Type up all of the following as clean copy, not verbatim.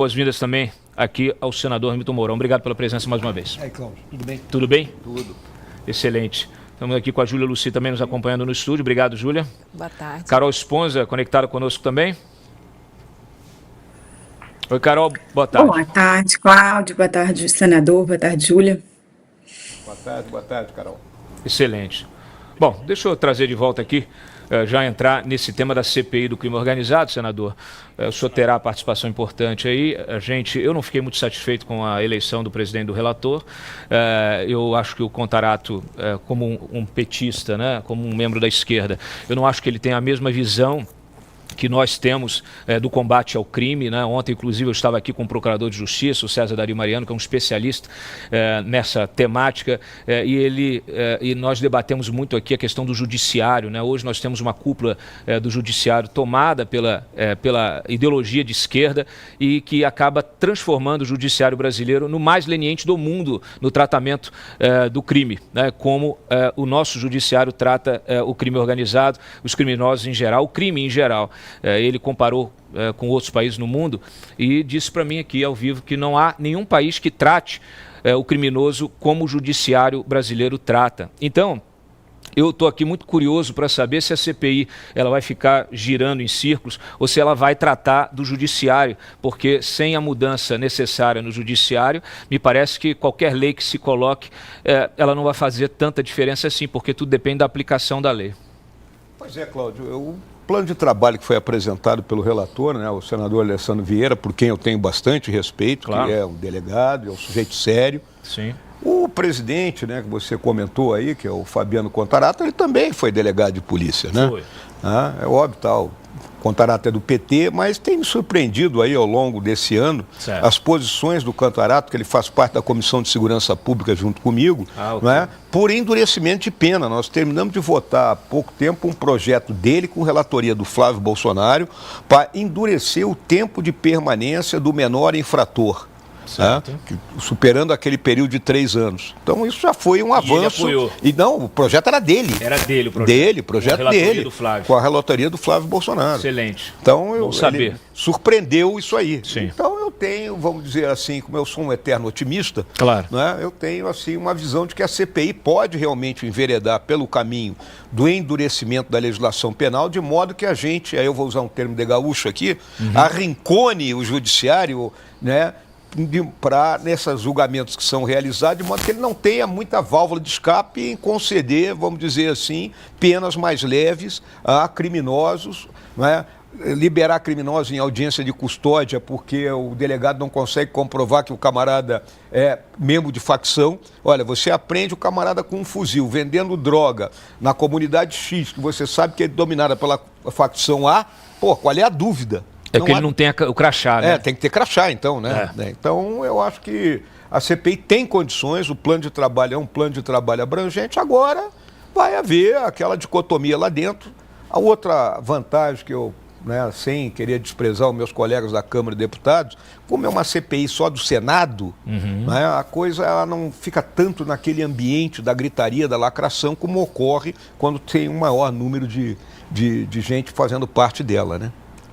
Boas-vindas também aqui ao senador Hamilton Mourão. Obrigado pela presença mais uma vez. E aí, Cláudio, tudo bem? Tudo bem? Tudo. Excelente. Estamos aqui com a Júlia Lucy também nos acompanhando no estúdio. Obrigado, Júlia. Boa tarde. Carol Esponza, conectada conosco também. Oi, Carol, boa tarde. Boa tarde, Cláudio. Boa tarde, senador. Boa tarde, Júlia. Boa tarde, Carol. Excelente. Bom, deixa eu trazer de volta aqui, já entrar nesse tema da CPI do crime organizado, senador. O senhor terá participação importante aí. Eu não fiquei muito satisfeito com a eleição do presidente e do relator. Eu acho que o Contarato, como um petista, né, como um membro da esquerda, eu não acho que ele tenha a mesma visão que nós temos do combate ao crime, né? Ontem, inclusive, eu estava aqui com o Procurador de Justiça, o César Dario Mariano, que é um especialista nessa temática, e nós debatemos muito aqui a questão do judiciário, né? Hoje nós temos uma cúpula do judiciário tomada pela ideologia de esquerda e que acaba transformando o judiciário brasileiro no mais leniente do mundo no tratamento do crime, né? Como o nosso judiciário trata o crime organizado, os criminosos em geral, o crime em geral. Ele comparou com outros países no mundo e disse para mim aqui ao vivo que não há nenhum país que trate o criminoso como o judiciário brasileiro trata. Então, eu estou aqui muito curioso para saber se a CPI ela vai ficar girando em círculos ou se ela vai tratar do judiciário, porque sem a mudança necessária no judiciário, me parece que qualquer lei que se coloque, ela não vai fazer tanta diferença assim, porque tudo depende da aplicação da lei. Pois é, Cláudio, o plano de trabalho que foi apresentado pelo relator, né, o senador Alessandro Vieira, por quem eu tenho bastante respeito, claro, que é um delegado, é um sujeito sério. Sim. O presidente, né, que você comentou aí, que é o Fabiano Contarato, ele também foi delegado de polícia, né? Foi. É óbvio, tal. Contarato é do PT, mas tem me surpreendido aí ao longo desse ano, certo, as posições do Contarato, que ele faz parte da Comissão de Segurança Pública junto comigo, okay, não é? Por endurecimento de pena. Nós terminamos de votar há pouco tempo um projeto dele com relatoria do Flávio Bolsonaro para endurecer o tempo de permanência do menor infrator. Certo. Superando aquele período de 3 anos. Então isso já foi um avanço. E não, o projeto era dele. Era dele o projeto. Projeto dele. Com a relatoria do Flávio Bolsonaro. Excelente. Então ele surpreendeu isso aí. Sim. Então eu tenho, vamos dizer assim, como eu sou um eterno otimista, claro, né, eu tenho assim uma visão de que a CPI pode realmente enveredar pelo caminho do endurecimento da legislação penal, de modo que a gente, aí eu vou usar um termo de gaúcho aqui, arrincone o judiciário, né, para nesses julgamentos que são realizados, de modo que ele não tenha muita válvula de escape em conceder, vamos dizer assim, penas mais leves a criminosos, não é? Liberar criminosos em audiência de custódia porque o delegado não consegue comprovar que o camarada é membro de facção. Olha, você aprende o camarada com um fuzil, vendendo droga na comunidade X, que você sabe que é dominada pela facção A, pô, qual é a dúvida? Porque ele não tem o crachá, né? Tem que ter crachá, então, né? Então, eu acho que a CPI tem condições, o plano de trabalho é um plano de trabalho abrangente, agora vai haver aquela dicotomia lá dentro. A outra vantagem que eu, né, sem querer desprezar os meus colegas da Câmara de Deputados, como é uma CPI só do Senado, né, a coisa ela não fica tanto naquele ambiente da gritaria, da lacração, como ocorre quando tem um maior número de gente fazendo parte dela, né?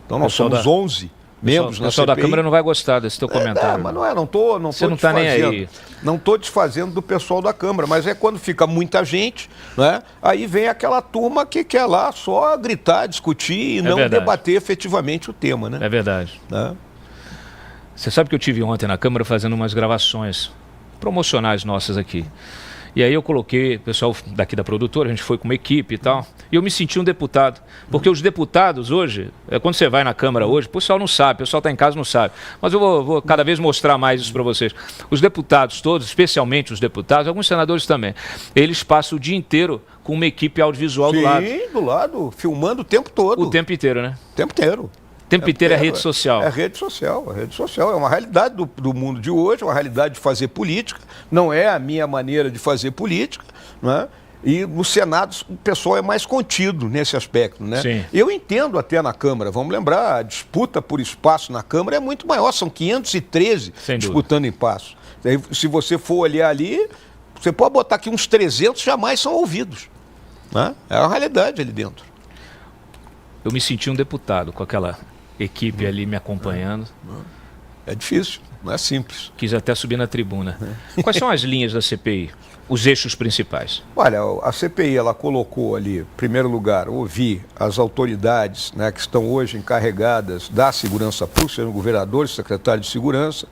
Então nós somos 11 membros na CPI. O pessoal da Câmara não vai gostar desse teu comentário. Mas não tô você não está nem aí. Não estou desfazendo do pessoal da Câmara, mas é quando fica muita gente, né? Aí vem aquela turma que quer lá só gritar, discutir e não debater efetivamente o tema, né? É verdade. Né? Você sabe que eu tive ontem na Câmara fazendo umas gravações promocionais nossas aqui. E aí eu coloquei o pessoal daqui da produtora, a gente foi com uma equipe e tal, e eu me senti um deputado. Porque os deputados hoje, quando você vai na Câmara hoje, o pessoal não sabe, o pessoal está em casa não sabe. Mas eu vou cada vez mostrar mais isso para vocês. Os deputados todos, especialmente os deputados, alguns senadores também, eles passam o dia inteiro com uma equipe audiovisual do lado. Sim, do lado, filmando o tempo todo. O tempo inteiro, né? O tempo inteiro. O tempo inteiro é rede social. É rede social, é rede social. É uma realidade do mundo de hoje, é uma realidade de fazer política. Não é a minha maneira de fazer política, né? E no Senado o pessoal é mais contido nesse aspecto, né? Sim. Eu entendo até na Câmara, vamos lembrar, a disputa por espaço na Câmara é muito maior, são 513 disputando espaço. Se você for olhar ali, você pode botar aqui uns 300, jamais são ouvidos, né? É uma realidade ali dentro. Eu me senti um deputado com aquela equipe ali me acompanhando. É difícil, não é simples. Quis até subir na tribuna. Quais são as linhas da CPI? Os eixos principais? Olha, a CPI ela colocou ali, em primeiro lugar, ouvir as autoridades, né, que estão hoje encarregadas da segurança pública, sejam governadores, secretários de segurança.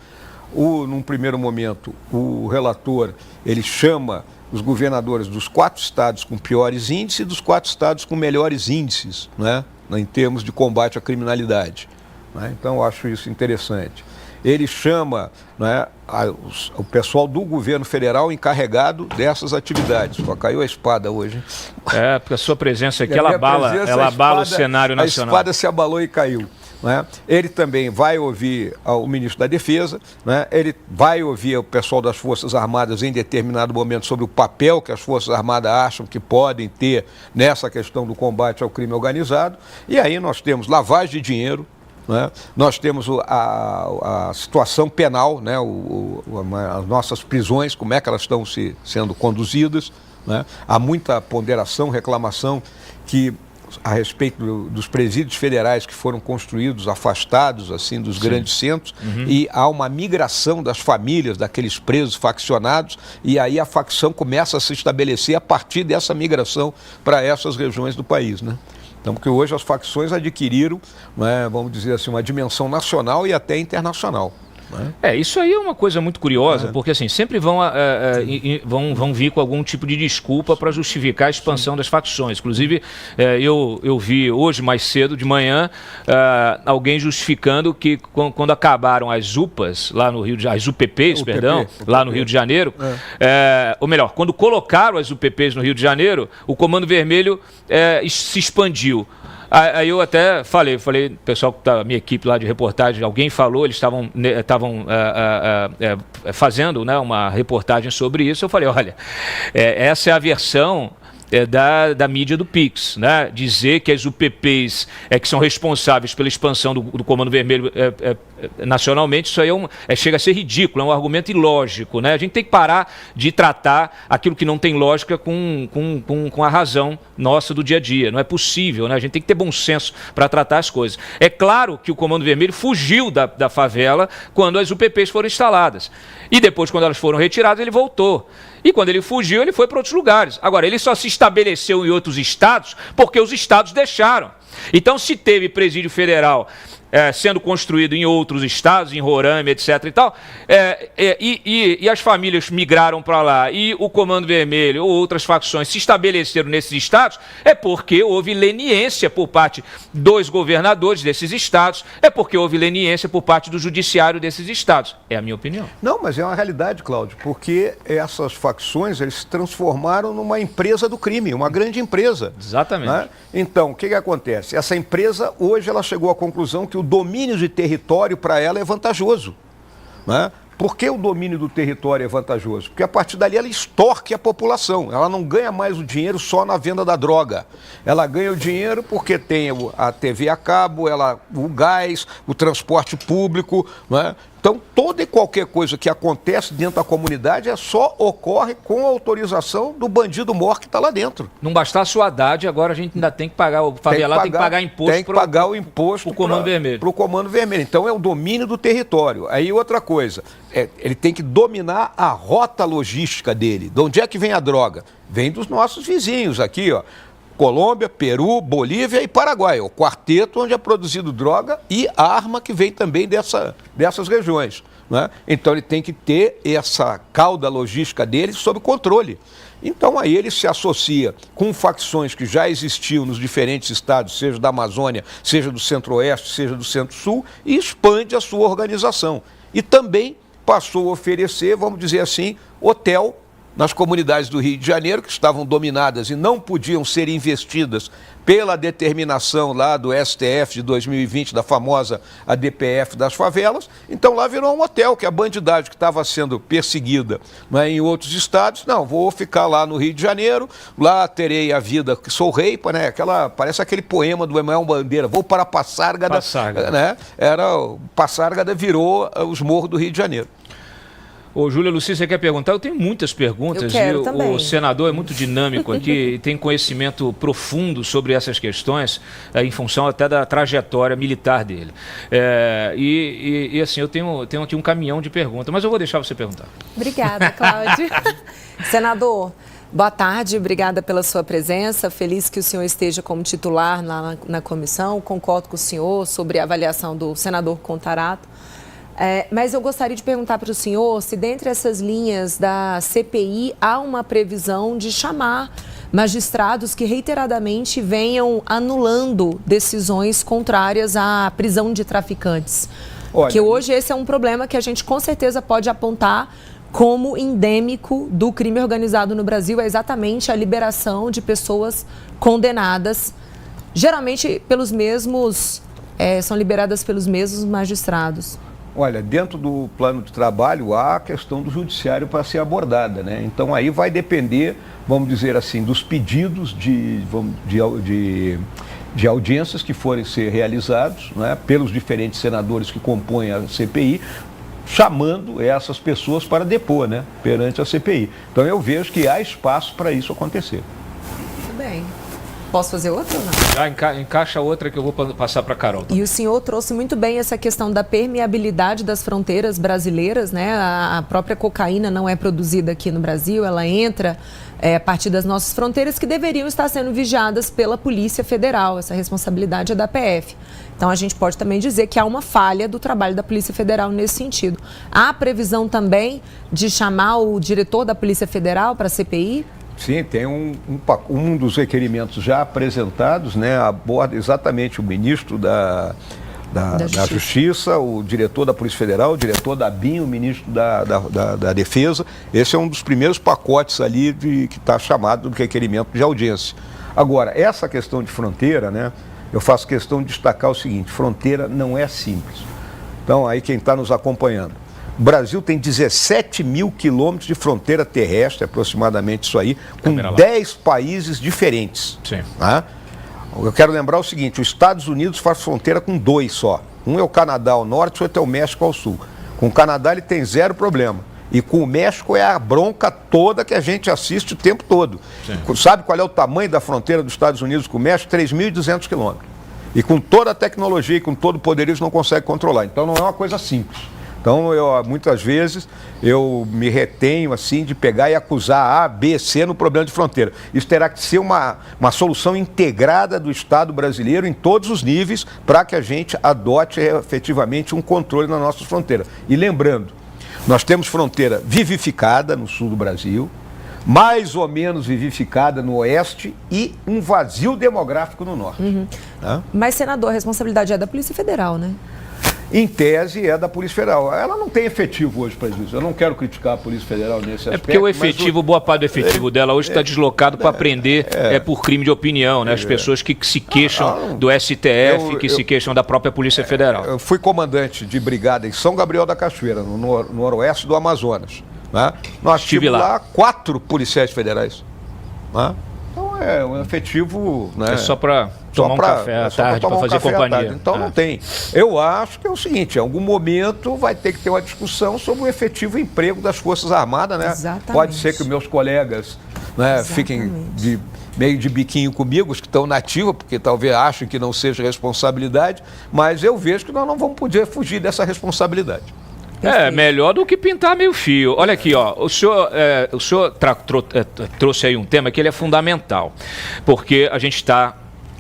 Num primeiro momento, o relator ele chama os governadores dos 4 estados com piores índices e dos 4 estados com melhores índices, né, em termos de combate à criminalidade. Né? Então, eu acho isso interessante. Ele chama, né, o pessoal do governo federal encarregado dessas atividades. Só caiu a espada hoje. É, porque a sua presença aqui, ela abala o cenário nacional. A espada se abalou e caiu. Né? Ele também vai ouvir o ministro da Defesa, né? Ele vai ouvir o pessoal das Forças Armadas em determinado momento sobre o papel que as Forças Armadas acham que podem ter nessa questão do combate ao crime organizado. E aí nós temos lavagem de dinheiro, né? Nós temos a situação penal, né? As nossas prisões, como é que elas estão sendo conduzidas, né? Há muita ponderação, reclamação a respeito dos presídios federais que foram construídos, afastados assim dos grandes centros, e há uma migração das famílias daqueles presos faccionados, e aí a facção começa a se estabelecer a partir dessa migração para essas regiões do país, né? Então, porque hoje as facções adquiriram, né, vamos dizer assim, uma dimensão nacional e até internacional. Isso aí é uma coisa muito curiosa, porque assim, sempre vão vir com algum tipo de desculpa para justificar a expansão das facções. Inclusive, eu vi hoje, mais cedo, de manhã, alguém justificando que quando acabaram as UPAs, lá no Rio de Janeiro, as UPPs, lá no Rio de Janeiro, ou melhor, quando colocaram as UPPs no Rio de Janeiro, o Comando Vermelho se expandiu. Aí eu até falei, pessoal da minha equipe lá de reportagem, alguém falou, eles estavam fazendo, né, uma reportagem sobre isso. Eu falei, olha, essa é a versão da mídia do Pix, né? Dizer que as UPPs que são responsáveis pela expansão do Comando Vermelho nacionalmente, isso aí chega a ser ridículo, é um argumento ilógico, né? A gente tem que parar de tratar aquilo que não tem lógica com a razão nossa do dia a dia. Não é possível, né? A gente tem que ter bom senso para tratar as coisas. É claro que o Comando Vermelho fugiu da favela quando as UPPs foram instaladas. E depois, quando elas foram retiradas, ele voltou. E quando ele fugiu, ele foi para outros lugares. Agora, ele só se estabeleceu em outros estados porque os estados deixaram. Então, se teve presídio federal sendo construído em outros estados, em Roraima, etc. e tal, e as famílias migraram para lá, e o Comando Vermelho ou outras facções se estabeleceram nesses estados, é porque houve leniência por parte dos governadores desses estados, é porque houve leniência por parte do judiciário desses estados. É a minha opinião. Não, mas é uma realidade, Cláudio, porque essas facções eles se transformaram numa empresa do crime, uma grande empresa. Exatamente. Né? Então, o que acontece? Essa empresa, hoje, ela chegou à conclusão que o domínio de território para ela é vantajoso. Né? Por que o domínio do território é vantajoso? Porque a partir dali ela extorque a população. Ela não ganha mais o dinheiro só na venda da droga. Ela ganha o dinheiro porque tem a TV a cabo, o gás, o transporte público. Né? Então, toda e qualquer coisa que acontece dentro da comunidade só ocorre com a autorização do bandido mor que está lá dentro. Não bastasse o Haddad, agora a gente ainda tem que pagar, o favelado tem que pagar imposto. Tem que pagar o imposto para o Comando Vermelho. Para o Comando Vermelho. Então, é o domínio do território. Aí, outra coisa, ele tem que dominar a rota logística dele. De onde é que vem a droga? Vem dos nossos vizinhos aqui, ó. Colômbia, Peru, Bolívia e Paraguai. O quarteto onde é produzido droga e arma que vem também dessas regiões. Né? Então ele tem que ter essa cauda logística dele sob controle. Então aí ele se associa com facções que já existiam nos diferentes estados, seja da Amazônia, seja do Centro-Oeste, seja do Centro-Sul, e expande a sua organização. E também passou a oferecer, vamos dizer assim, hotel nas comunidades do Rio de Janeiro, que estavam dominadas e não podiam ser investidas pela determinação lá do STF de 2020, da famosa ADPF das favelas. Então lá virou um hotel, que a bandidagem que estava sendo perseguida, né, em outros estados, não, vou ficar lá no Rio de Janeiro, lá terei a vida que sou rei, né, parece aquele poema do Emanuel Bandeira, vou para Passárgada, né, Passárgada virou os morros do Rio de Janeiro. Ô, Júlia Luci, você quer perguntar? Eu tenho muitas perguntas. Eu quero também. O senador é muito dinâmico aqui e tem conhecimento profundo sobre essas questões, em função até da trajetória militar dele. E assim, eu tenho aqui um caminhão de perguntas, mas eu vou deixar você perguntar. Obrigada, Cláudio. Senador, boa tarde, obrigada pela sua presença. Feliz que o senhor esteja como titular na comissão. Concordo com o senhor sobre a avaliação do senador Contarato. Mas eu gostaria de perguntar para o senhor se dentre essas linhas da CPI há uma previsão de chamar magistrados que reiteradamente venham anulando decisões contrárias à prisão de traficantes. Olha, que hoje esse é um problema que a gente com certeza pode apontar como endêmico do crime organizado no Brasil, é exatamente a liberação de pessoas condenadas, geralmente pelos mesmos, são liberadas pelos mesmos magistrados. Olha, dentro do plano de trabalho há a questão do judiciário para ser abordada, né? Então aí vai depender, vamos dizer assim, dos pedidos de audiências que forem ser realizados, né, pelos diferentes senadores que compõem a CPI, chamando essas pessoas para depor, né, perante a CPI. Então eu vejo que há espaço para isso acontecer. Muito bem. Posso fazer outra ou não? Já encaixa outra que eu vou passar para a Carol. E o senhor trouxe muito bem essa questão da permeabilidade das fronteiras brasileiras, né? A própria cocaína não é produzida aqui no Brasil, ela entra a partir das nossas fronteiras que deveriam estar sendo vigiadas pela Polícia Federal. Essa responsabilidade é da PF. Então a gente pode também dizer que há uma falha do trabalho da Polícia Federal nesse sentido. Há previsão também de chamar o diretor da Polícia Federal para a CPI? Sim, tem um dos requerimentos já apresentados, né, aborda exatamente o ministro da Justiça, o diretor da Polícia Federal, o diretor da BIM, o ministro da Defesa. Esse é um dos primeiros pacotes ali que está chamado de requerimento de audiência. Agora, essa questão de fronteira, né, eu faço questão de destacar o seguinte: fronteira não é simples. Então, aí quem está nos acompanhando, o Brasil tem 17 mil quilômetros de fronteira terrestre, aproximadamente isso aí, com 10 países diferentes. Sim. Tá? Eu quero lembrar o seguinte: os Estados Unidos faz fronteira com 2 só. Um é o Canadá ao norte, o outro é o México ao sul. Com o Canadá ele tem 0 problema. E com o México é a bronca toda que a gente assiste o tempo todo. Sim. Sabe qual é o tamanho da fronteira dos Estados Unidos com o México? 3.200 quilômetros. E com toda a tecnologia e com todo o poder eles não conseguem controlar. Então não é uma coisa simples. Então, muitas vezes, eu me retenho assim de pegar e acusar A, B, C no problema de fronteira. Isso terá que ser uma solução integrada do Estado brasileiro em todos os níveis para que a gente adote efetivamente um controle na nossa fronteira. E lembrando, nós temos fronteira vivificada no sul do Brasil, mais ou menos vivificada no oeste e um vazio demográfico no norte. Uhum. Tá? Mas, senador, a responsabilidade é da Polícia Federal, né? Em tese, é da Polícia Federal. Ela não tem efetivo hoje para isso. Eu não quero criticar a Polícia Federal nesse aspecto. É porque o efetivo, boa parte do efetivo dela hoje está deslocado para prender por crime de opinião, né? As pessoas que se queixam do STF, que se queixam da própria Polícia Federal. Eu fui comandante de brigada em São Gabriel da Cachoeira, no noroeste do Amazonas. Né? Nós tivemos lá 4 policiais federais. Né? Então é um efetivo... Né? É só para tomar um café à tarde, para fazer companhia. Então não tem. Eu acho que é o seguinte: em algum momento vai ter que ter uma discussão sobre o efetivo emprego das Forças Armadas, né? Exatamente. Pode ser que meus colegas, né, fiquem meio de biquinho comigo, os que estão na ativa, porque talvez achem que não seja responsabilidade, mas eu vejo que nós não vamos poder fugir dessa responsabilidade. Melhor do que pintar meio fio. Olha aqui, ó, o senhor trouxe aí um tema que ele é fundamental, porque a gente está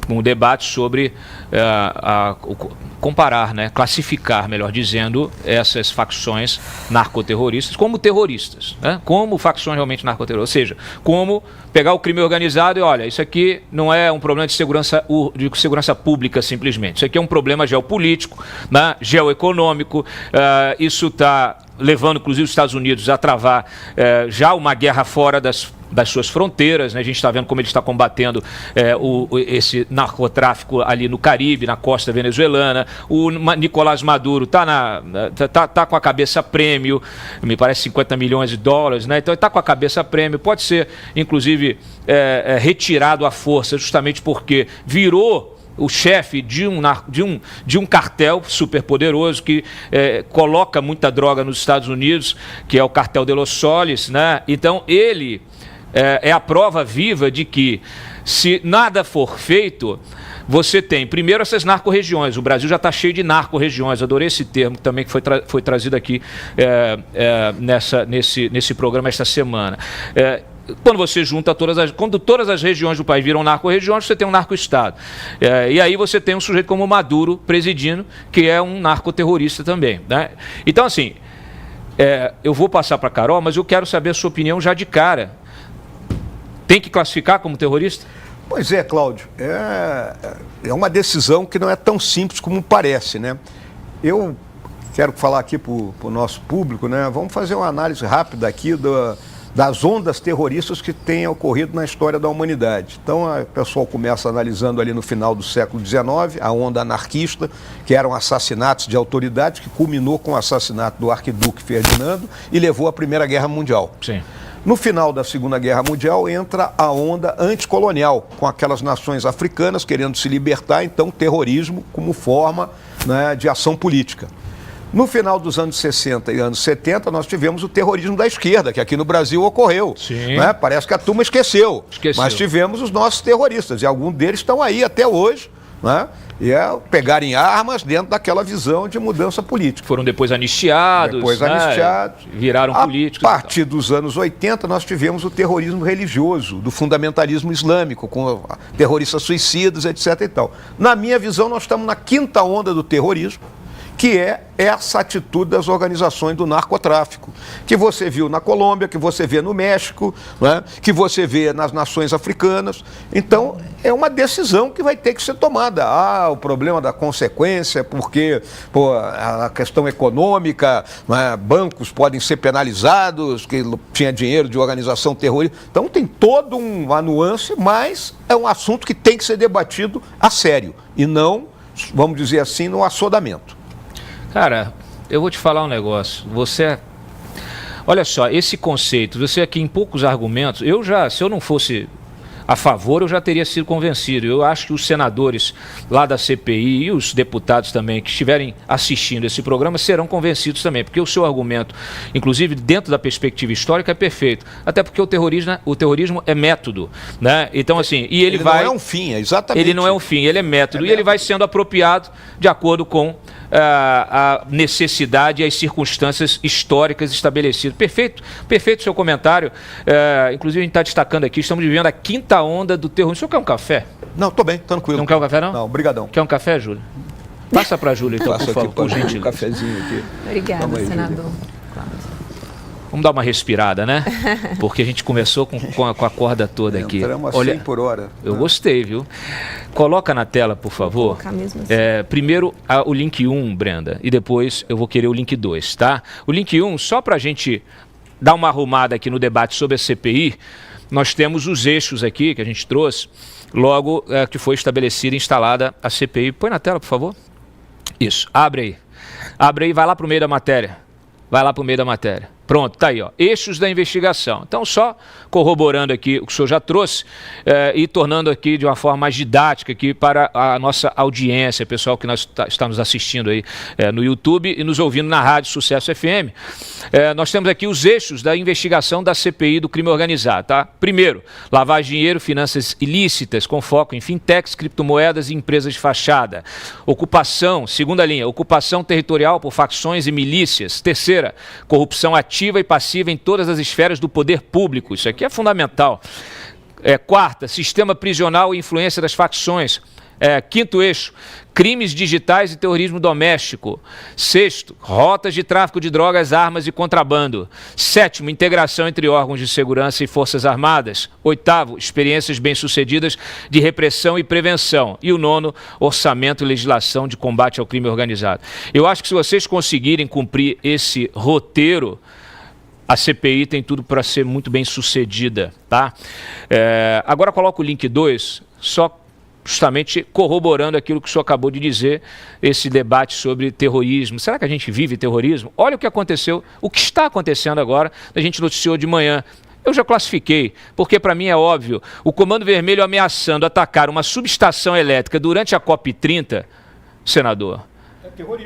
com um debate sobre comparar, né, classificar, melhor dizendo, essas facções narcoterroristas como terroristas, né, como facções realmente narcoterroristas, ou seja, como pegar o crime organizado e, olha, isso aqui não é um problema de segurança pública simplesmente, isso aqui é um problema geopolítico, né, geoeconômico, isso está levando, inclusive, os Estados Unidos a travar já uma guerra fora das suas fronteiras, né? A gente está vendo como ele está combatendo esse narcotráfico ali no Caribe, na costa venezuelana. O Nicolás Maduro tá com a cabeça prêmio, me parece 50 milhões de dólares, né? Então ele está com a cabeça prêmio, pode ser, inclusive, retirado à força, justamente porque virou o chefe de um cartel superpoderoso que coloca muita droga nos Estados Unidos, que é o cartel de Los Soles, né? Então ele é a prova viva de que, se nada for feito, você tem, primeiro, essas narco-regiões. O Brasil já está cheio de narco-regiões. Adorei esse termo também que foi trazido aqui nesse programa esta semana. Quando você junta quando todas as regiões do país viram narco-regiões, você tem um narco-estado. E aí você tem um sujeito como Maduro presidindo, que é um narcoterrorista também, né? Então, assim, eu vou passar para a Carol, mas eu quero saber a sua opinião já de cara. Tem que classificar como terrorista? Pois é, Cláudio. É uma decisão que não é tão simples como parece, né? Eu quero falar aqui para o nosso público, né? Vamos fazer uma análise rápida aqui das ondas terroristas que têm ocorrido na história da humanidade. Então, o pessoal começa analisando ali no final do século XIX, a onda anarquista, que eram assassinatos de autoridades, que culminou com o assassinato do arquiduque Ferdinando e levou à Primeira Guerra Mundial. Sim. No final da Segunda Guerra Mundial entra a onda anticolonial, com aquelas nações africanas querendo se libertar, então terrorismo como forma, né, de ação política. No final dos anos 60 e anos 70, nós tivemos o terrorismo da esquerda, que aqui no Brasil ocorreu. Sim. Né? Parece que a turma esqueceu. Mas tivemos os nossos terroristas, e alguns deles estão aí até hoje, né? E pegarem armas dentro daquela visão de mudança política. Foram depois anistiados. Viraram políticos. A partir dos anos 80, nós tivemos o terrorismo religioso, do fundamentalismo islâmico, com terroristas suicidas, etc. e tal. Na minha visão, nós estamos na quinta onda do terrorismo, que é essa atitude das organizações do narcotráfico, que você viu na Colômbia, que você vê no México, né, que você vê nas nações africanas. Então, é uma decisão que vai ter que ser tomada. O problema da consequência, porque a questão econômica, né, bancos podem ser penalizados, que tinha dinheiro de organização terrorista. Então, tem toda uma nuance, mas é um assunto que tem que ser debatido a sério, e não, vamos dizer assim, no assodamento. Cara, eu vou te falar um negócio. Olha só, esse conceito, você aqui em poucos argumentos, se eu não fosse a favor, eu já teria sido convencido. Eu acho que os senadores lá da CPI e os deputados também que estiverem assistindo esse programa serão convencidos também, porque o seu argumento, inclusive dentro da perspectiva histórica, é perfeito. Até porque o terrorismo é método, né? Então, assim, e ele vai... não é um fim, é exatamente. Ele não é um fim, ele é método. E ele vai sendo apropriado de acordo com a necessidade e as circunstâncias históricas estabelecidas. Perfeito o seu comentário. Inclusive, a gente está destacando aqui, estamos vivendo a quinta onda do terrorismo. O senhor quer um café? Não, estou bem, tranquilo. Não quer um café, não? Não, obrigadão. Quer um café, Júlia? Passa para a Júlia, então, por favor, por gentileza. Um cafezinho aqui. Obrigada, senador. Vamos dar uma respirada, né? Porque a gente começou com a corda toda aqui. Entramos a 100 por hora. Eu gostei, viu? Coloca na tela, por favor. Vou colocar mesmo assim. Primeiro o link 1, Brenda, e depois eu vou querer o link 2, tá? O link 1, só para a gente dar uma arrumada aqui no debate sobre a CPI, nós temos os eixos aqui que a gente trouxe, logo que foi estabelecida e instalada a CPI. Põe na tela, por favor. Isso, abre aí. Abre aí, vai lá para o meio da matéria. Pronto, tá aí, ó. Eixos da investigação. Então, só corroborando aqui o que o senhor já trouxe e tornando aqui de uma forma mais didática aqui para a nossa audiência, pessoal que está nos assistindo aí no YouTube e nos ouvindo na Rádio Sucesso FM. Nós temos aqui os eixos da investigação da CPI do crime organizado, tá? Primeiro, lavagem de dinheiro, finanças ilícitas com foco em fintechs, criptomoedas e empresas de fachada. Ocupação, segunda linha, ocupação territorial por facções e milícias. Terceira, corrupção ativa e passiva em todas as esferas do poder público. Isso aqui é fundamental. Quarta, sistema prisional e influência das facções. Quinto eixo, crimes digitais e terrorismo doméstico. Sexto, rotas de tráfico de drogas, armas e contrabando. Sétimo, integração entre órgãos de segurança e forças armadas. Oitavo, experiências bem-sucedidas de repressão e prevenção. E o nono, orçamento e legislação de combate ao crime organizado. Eu acho que se vocês conseguirem cumprir esse roteiro, a CPI tem tudo para ser muito bem sucedida, tá? Agora coloca o link 2, só justamente corroborando aquilo que o senhor acabou de dizer, esse debate sobre terrorismo. Será que a gente vive terrorismo? Olha o que aconteceu, o que está acontecendo agora, a gente noticiou de manhã, Eu já classifiquei, porque para mim é óbvio, o Comando Vermelho ameaçando atacar uma subestação elétrica durante a COP30, senador,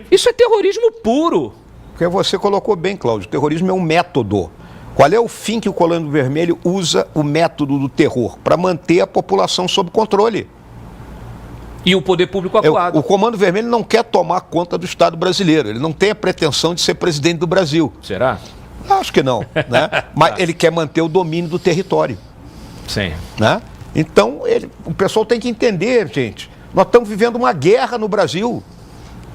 isso é terrorismo puro. Porque você colocou bem, Cláudio, o terrorismo é um método. Qual é o fim que o Comando Vermelho usa o método do terror? Para manter a população sob controle. E o poder público acuado. O Comando Vermelho não quer tomar conta do Estado brasileiro, ele não tem a pretensão de ser presidente do Brasil. Será? Acho que não, né? Mas ele quer manter o domínio do território. Sim. Né? Então, o pessoal tem que entender, gente, nós estamos vivendo uma guerra no Brasil.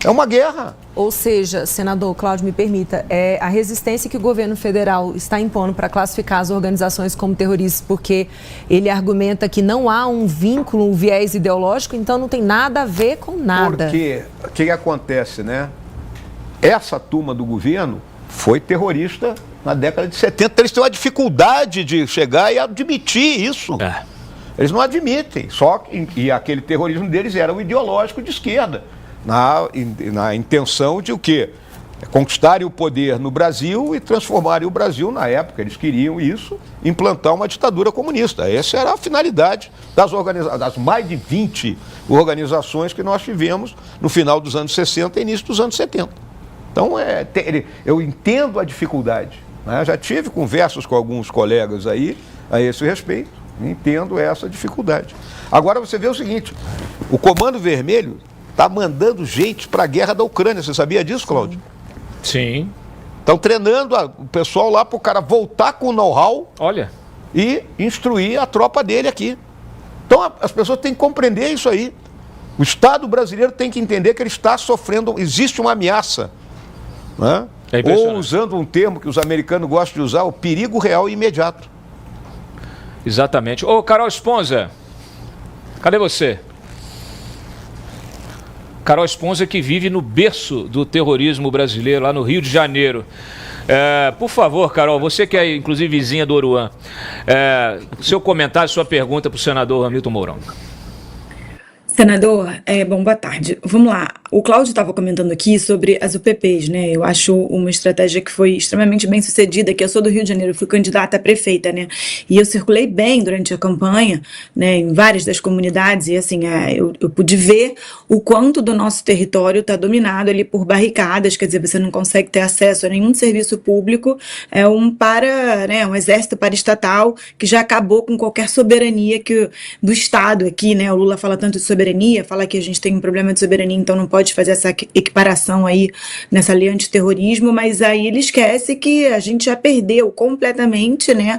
É uma guerra. Ou seja, senador Cláudio, me permita, a resistência que o governo federal está impondo para classificar as organizações como terroristas, porque ele argumenta que não há um vínculo, um viés ideológico, então não tem nada a ver com nada. Porque o que acontece, né? Essa turma do governo foi terrorista na década de 70. Eles têm uma dificuldade de chegar e admitir isso. Eles não admitem. E aquele terrorismo deles era o ideológico de esquerda. Na intenção de o quê? Conquistarem o poder no Brasil e transformarem o Brasil, na época, eles queriam isso, implantar uma ditadura comunista. Essa era a finalidade das mais de 20 organizações que nós tivemos no final dos anos 60 e início dos anos 70. Então, eu entendo a dificuldade. Né? Já tive conversas com alguns colegas aí a esse respeito, entendo essa dificuldade. Agora você vê o seguinte, o Comando Vermelho está mandando gente para a guerra da Ucrânia. Você sabia disso, Cláudio? Sim. Estão treinando o pessoal lá para o cara voltar com o know-how e instruir a tropa dele aqui. Então as pessoas têm que compreender isso aí. O Estado brasileiro tem que entender que ele está sofrendo, existe uma ameaça. Né? Ou, usando um termo que os americanos gostam de usar, o perigo real e imediato. Exatamente. Ô, Carol Esponza, cadê você? Carol Esponza, que vive no berço do terrorismo brasileiro, lá no Rio de Janeiro. Por favor, Carol, você que é inclusive vizinha do Oruan, seu comentário, sua pergunta para o senador Hamilton Mourão. Senador, boa tarde. Vamos lá. O Cláudio estava comentando aqui sobre as UPPs, né? Eu acho uma estratégia que foi extremamente bem sucedida, que eu sou do Rio de Janeiro, fui candidata a prefeita, né? E eu circulei bem durante a campanha, né, em várias das comunidades, e assim, eu pude ver o quanto do nosso território está dominado ali por barricadas, quer dizer, você não consegue ter acesso a nenhum serviço público, um exército paraestatal que já acabou com qualquer soberania do Estado aqui, né? O Lula fala tanto de soberania, fala que a gente tem um problema de soberania, então não pode fazer essa equiparação aí nessa lei antiterrorismo, mas aí ele esquece que a gente já perdeu completamente, né,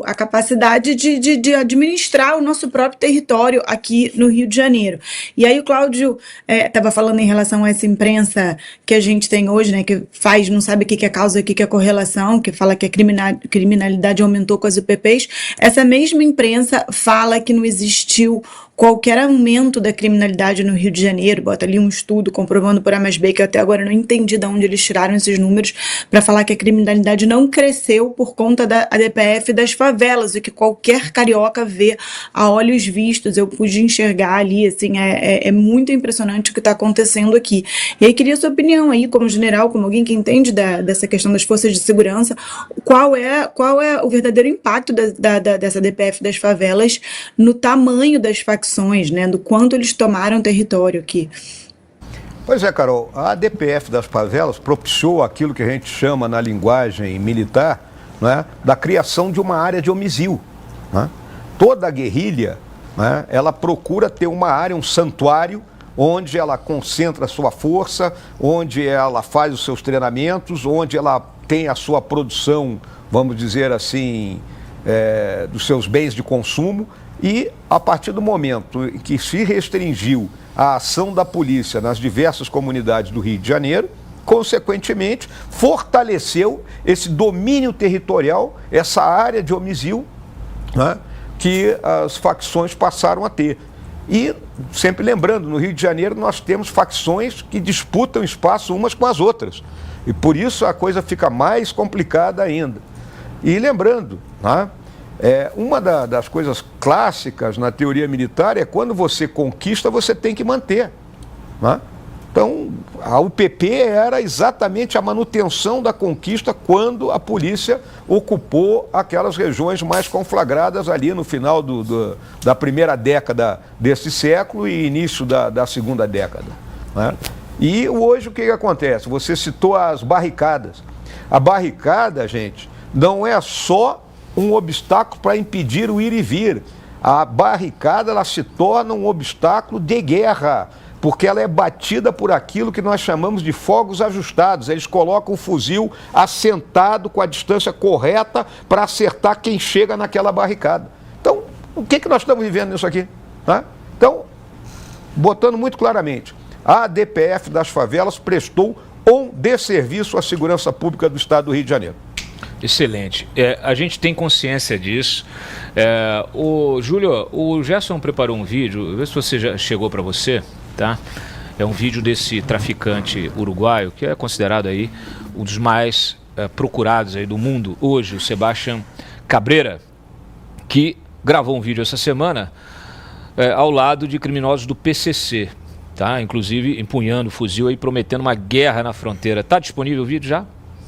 a capacidade de administrar o nosso próprio território aqui no Rio de Janeiro. E aí o Cláudio estava falando em relação a essa imprensa que a gente tem hoje, né, que não sabe o que é causa, o que é correlação, que fala que a criminalidade aumentou com as UPPs. Essa mesma imprensa fala que não existiu qualquer aumento da criminalidade no Rio de Janeiro, bota ali um estudo comprovando por A mais B, que eu até agora não entendi de onde eles tiraram esses números, para falar que a criminalidade não cresceu por conta da ADPF das favelas, o que qualquer carioca vê a olhos vistos. Eu pude enxergar ali, assim, é muito impressionante o que está acontecendo aqui. E aí queria sua opinião aí, como general, como alguém que entende dessa questão das forças de segurança, qual é o verdadeiro impacto dessa ADPF das favelas no tamanho das facções, né, do quanto eles tomaram território aqui. Pois é, Carol, a ADPF das favelas propiciou aquilo que a gente chama na linguagem militar, né, da criação de uma área de homicídio. Né? Toda a guerrilha, né, ela procura ter uma área, um santuário, onde ela concentra a sua força, onde ela faz os seus treinamentos, onde ela tem a sua produção, vamos dizer assim, dos seus bens de consumo. E, a partir do momento em que se restringiu a ação da polícia nas diversas comunidades do Rio de Janeiro, consequentemente, fortaleceu esse domínio territorial, essa área de homicídio, né, que as facções passaram a ter. E, sempre lembrando, no Rio de Janeiro nós temos facções que disputam espaço umas com as outras. E por isso a coisa fica mais complicada ainda. E lembrando, né, uma das coisas clássicas na teoria militar é quando você conquista, você tem que manter. Né? Então, a UPP era exatamente a manutenção da conquista quando a polícia ocupou aquelas regiões mais conflagradas ali no final da primeira década desse século e início da segunda década, né? E hoje o que acontece? Você citou as barricadas. A barricada, gente, não é só um obstáculo para impedir o ir e vir. A barricada, ela se torna um obstáculo de guerra, porque ela é batida por aquilo que nós chamamos de fogos ajustados. Eles colocam o fuzil assentado com a distância correta para acertar quem chega naquela barricada. Então, o que nós estamos vivendo nisso aqui? Tá? Então, botando muito claramente, a DPF das favelas prestou um desserviço à segurança pública do Estado do Rio de Janeiro. Excelente. A gente tem consciência disso. Júlio, o Gerson preparou um vídeo, vê se você já chegou para você, tá? É um vídeo desse traficante uruguaio, que é considerado aí um dos mais procurados aí do mundo hoje, o Sebastián Cabrera, que gravou um vídeo essa semana ao lado de criminosos do PCC. Tá? Inclusive empunhando o fuzil e prometendo uma guerra na fronteira. Está disponível o vídeo já?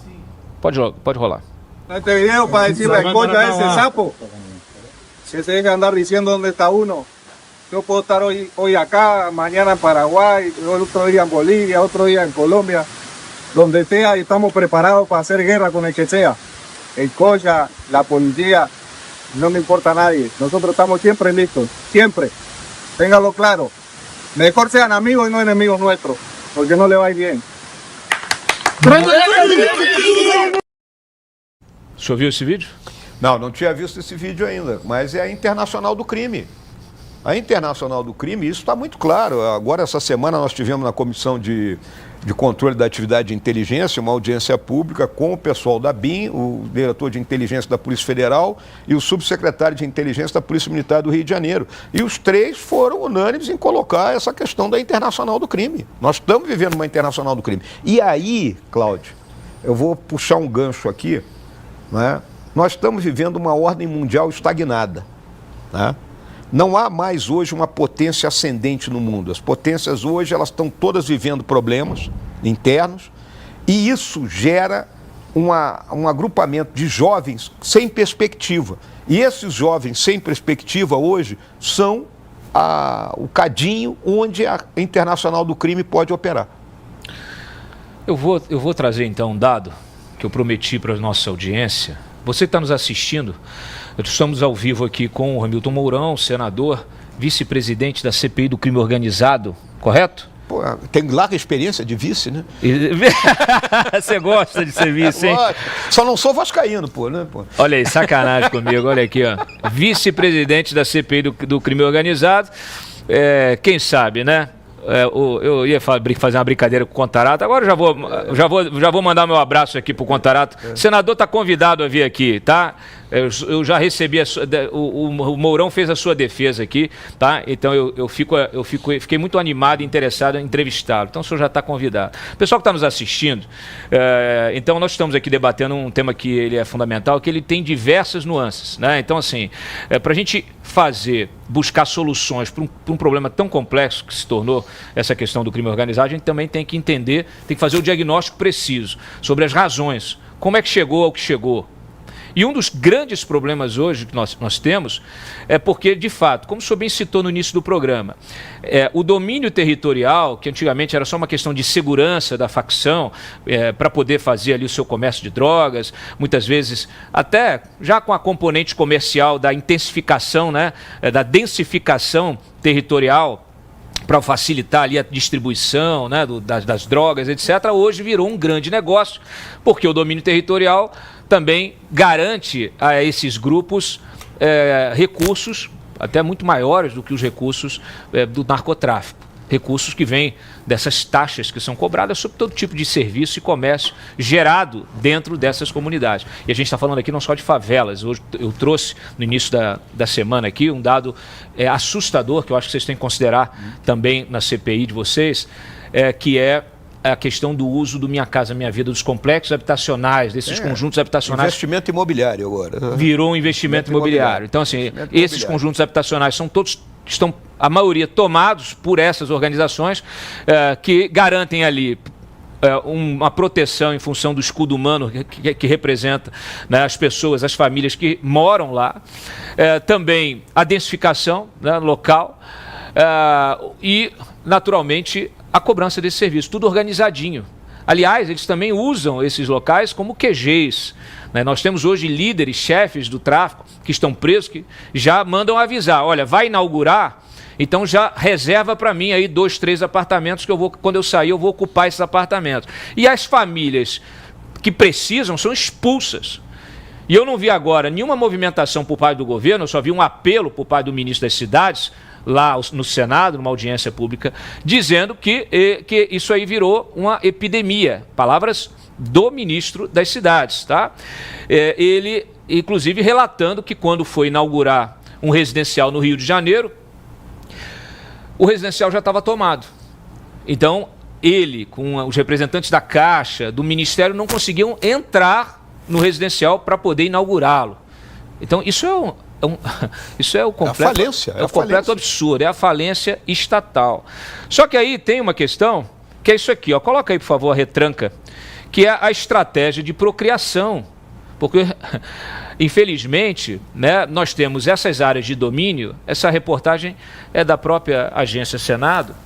Sim. Pode rolar. Este video para decirle al coño a ese sapo que se deja andar diciendo dónde está uno. Yo puedo estar hoy acá, mañana en Paraguay, el otro día en Bolivia, otro día en Colombia, donde sea, y estamos preparados para hacer guerra con el que sea. El coña, la policía, no me importa a nadie. Nosotros estamos siempre listos, siempre. Téngalo claro. Mejor sean amigos y no enemigos nuestros, porque no le va a ir bien. O senhor viu esse vídeo? Não tinha visto esse vídeo ainda, mas é a Internacional do Crime. A Internacional do Crime, isso está muito claro. Agora, essa semana, nós tivemos na Comissão de Controle da Atividade de Inteligência uma audiência pública com o pessoal da BIM, o diretor de inteligência da Polícia Federal e o subsecretário de inteligência da Polícia Militar do Rio de Janeiro. E os três foram unânimes em colocar essa questão da Internacional do Crime. Nós estamos vivendo uma Internacional do Crime. E aí, Cláudio, eu vou puxar um gancho aqui, né? Nós estamos vivendo uma ordem mundial estagnada, né? Não há mais hoje uma potência ascendente no mundo. As potências hoje, elas estão todas vivendo problemas internos e isso gera um agrupamento de jovens sem perspectiva. E esses jovens sem perspectiva hoje são o cadinho onde a Internacional do Crime pode operar. Eu vou trazer então um dado que eu prometi para a nossa audiência. Você que está nos assistindo, estamos ao vivo aqui com o Hamilton Mourão, senador, vice-presidente da CPI do crime organizado, correto? Pô, tem larga experiência de vice, né? Você gosta de ser vice, hein? Só não sou vascaíno, né? Pô. Olha aí, sacanagem comigo, olha aqui, ó. Vice-presidente da CPI do crime organizado, quem sabe, né? Eu ia fazer uma brincadeira com o Contarato, agora já vou mandar meu abraço aqui pro Contarato. O senador está convidado a vir aqui, tá? Eu já recebi, o Mourão fez a sua defesa aqui, tá? Então eu fiquei muito animado e interessado em entrevistá-lo. Então o senhor já está convidado. Pessoal que está nos assistindo, então nós estamos aqui debatendo um tema que ele é fundamental, que ele tem diversas nuances, né? Então assim, para a gente buscar soluções para um problema tão complexo que se tornou essa questão do crime organizado, a gente também tem que entender, tem que fazer o diagnóstico preciso sobre as razões, como é que chegou ao que chegou. E um dos grandes problemas hoje que nós temos é porque, de fato, como o senhor bem citou no início do programa, o domínio territorial, que antigamente era só uma questão de segurança da facção, para poder fazer ali o seu comércio de drogas, muitas vezes até já com a componente comercial da intensificação, né, da densificação territorial, para facilitar ali a distribuição, né, das drogas, etc., hoje virou um grande negócio, porque o domínio territorial também garante a esses grupos recursos até muito maiores do que os recursos do narcotráfico. Recursos que vêm dessas taxas que são cobradas sobre todo tipo de serviço e comércio gerado dentro dessas comunidades. E a gente está falando aqui não só de favelas. Hoje eu trouxe no início da semana aqui um dado assustador, que eu acho que vocês têm que considerar também na CPI de vocês, que é a questão do uso do Minha Casa Minha Vida, dos complexos habitacionais, desses conjuntos habitacionais. Investimento imobiliário agora. Virou um investimento imobiliário. Então, assim, esses conjuntos habitacionais estão a maioria tomados por essas organizações que garantem ali uma proteção em função do escudo humano que representa, né, as pessoas, as famílias que moram lá, também a densificação, né, local e, naturalmente, a cobrança desse serviço, tudo organizadinho. Aliás, eles também usam esses locais como QGs. Né? Nós temos hoje líderes, chefes do tráfico que estão presos, que já mandam avisar, olha, vai inaugurar, então já reserva para mim aí 2, 3 apartamentos que quando eu sair, eu vou ocupar esses apartamentos. E as famílias que precisam são expulsas. E eu não vi agora nenhuma movimentação por parte do governo, eu só vi um apelo por parte do ministro das Cidades, lá no Senado, numa audiência pública, dizendo que isso aí virou uma epidemia. Palavras do ministro das Cidades, tá? Ele, inclusive, relatando que quando foi inaugurar um residencial no Rio de Janeiro, o residencial já estava tomado. Então, ele, com os representantes da Caixa, do Ministério, não conseguiam entrar no residencial para poder inaugurá-lo. Então, isso é o completo, falência, o completo absurdo, é a falência estatal. Só que aí tem uma questão, que é isso aqui, ó, coloca aí, por favor, a retranca, que é a estratégia de procriação. Porque, infelizmente, né, nós temos essas áreas de domínio, essa reportagem é da própria agência Senado,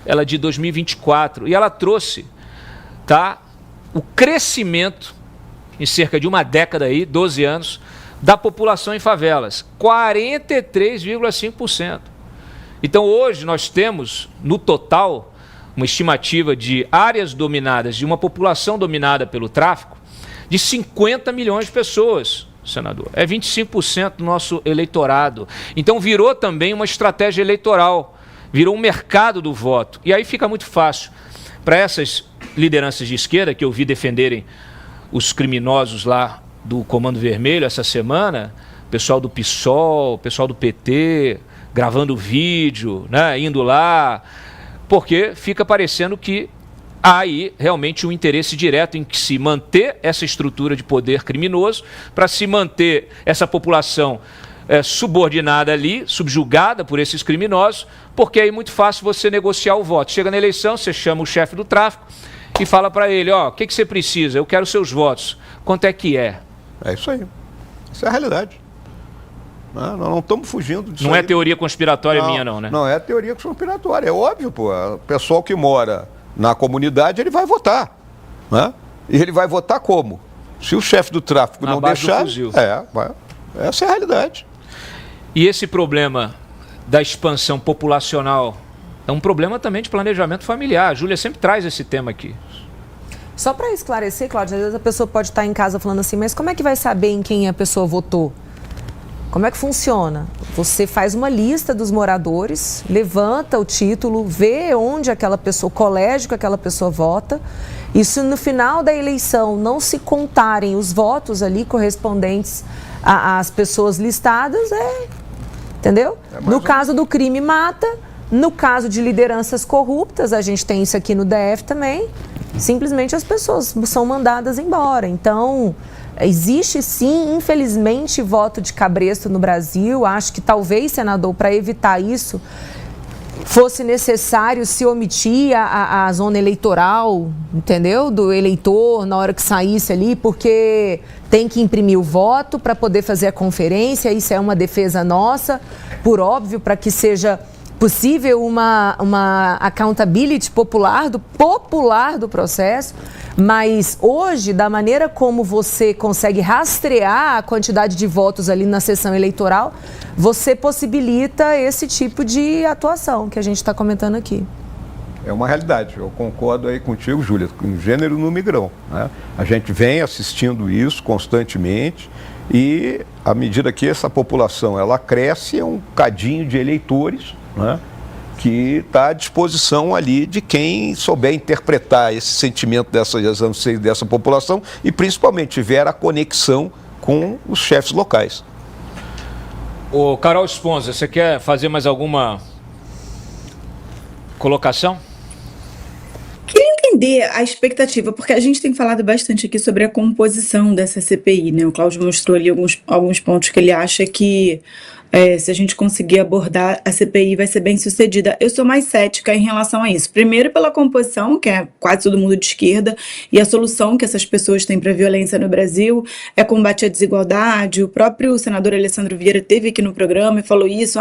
ela é de 2024, e ela trouxe, tá, o crescimento, em cerca de uma década aí, 12 anos, da população em favelas, 43,5%. Então, hoje nós temos, no total, uma estimativa de áreas dominadas, de uma população dominada pelo tráfico, de 50 milhões de pessoas, senador. É 25% do nosso eleitorado. Então, virou também uma estratégia eleitoral, virou um mercado do voto. E aí fica muito fácil para essas lideranças de esquerda, que eu vi defenderem os criminosos lá do Comando Vermelho essa semana, pessoal do PSOL, pessoal do PT, gravando vídeo, né, indo lá, porque fica parecendo que há aí realmente um interesse direto em que se manter essa estrutura de poder criminoso, para se manter essa população subordinada ali, subjugada por esses criminosos, porque aí é muito fácil você negociar o voto. Chega na eleição, você chama o chefe do tráfico e fala para ele, ó, o que você precisa? Eu quero seus votos. Quanto é que é? É isso aí. Isso é a realidade. Nós não estamos fugindo disso. Não é teoria conspiratória minha, não, né? Não é teoria conspiratória. É óbvio, pô. O pessoal que mora na comunidade, ele vai votar. Né? E ele vai votar como? Se o chefe do tráfico não deixar... Essa é a realidade. E esse problema da expansão populacional é um problema também de planejamento familiar. A Júlia sempre traz esse tema aqui. Só para esclarecer, Cláudia, às vezes a pessoa pode estar em casa falando assim, mas como é que vai saber em quem a pessoa votou? Como é que funciona? Você faz uma lista dos moradores, levanta o título, vê onde aquela pessoa, o colégio que aquela pessoa vota, e se no final da eleição não se contarem os votos ali correspondentes às pessoas listadas, entendeu? No caso do crime, mata. No caso de lideranças corruptas, a gente tem isso aqui no DF também, simplesmente as pessoas são mandadas embora. Então, existe sim, infelizmente, voto de cabresto no Brasil. Acho que talvez, senador, para evitar isso, fosse necessário se omitir a zona eleitoral, entendeu? Do eleitor na hora que saísse ali, porque tem que imprimir o voto para poder fazer a conferência. Isso é uma defesa nossa, por óbvio, para que seja possível uma accountability popular do processo, mas hoje, da maneira como você consegue rastrear a quantidade de votos ali na sessão eleitoral, você possibilita esse tipo de atuação que a gente está comentando aqui. É uma realidade, eu concordo aí contigo, Júlia, com gênero no migrão. Né? A gente vem assistindo isso constantemente e, à medida que essa população ela cresce, é um cadinho de eleitores, né, que está à disposição ali de quem souber interpretar esse sentimento dessa população e principalmente tiver a conexão com os chefes locais. Ô, Carol Esponza, você quer fazer mais alguma colocação? Queria entender a expectativa, porque a gente tem falado bastante aqui sobre a composição dessa CPI, né? O Cláudio mostrou ali alguns pontos que ele acha que se a gente conseguir abordar a CPI, vai ser bem sucedida. Eu sou mais cética em relação a isso. Primeiro pela composição, que é quase todo mundo de esquerda, e a solução que essas pessoas têm para a violência no Brasil é combate à desigualdade. O próprio senador Alessandro Vieira esteve aqui no programa e falou isso,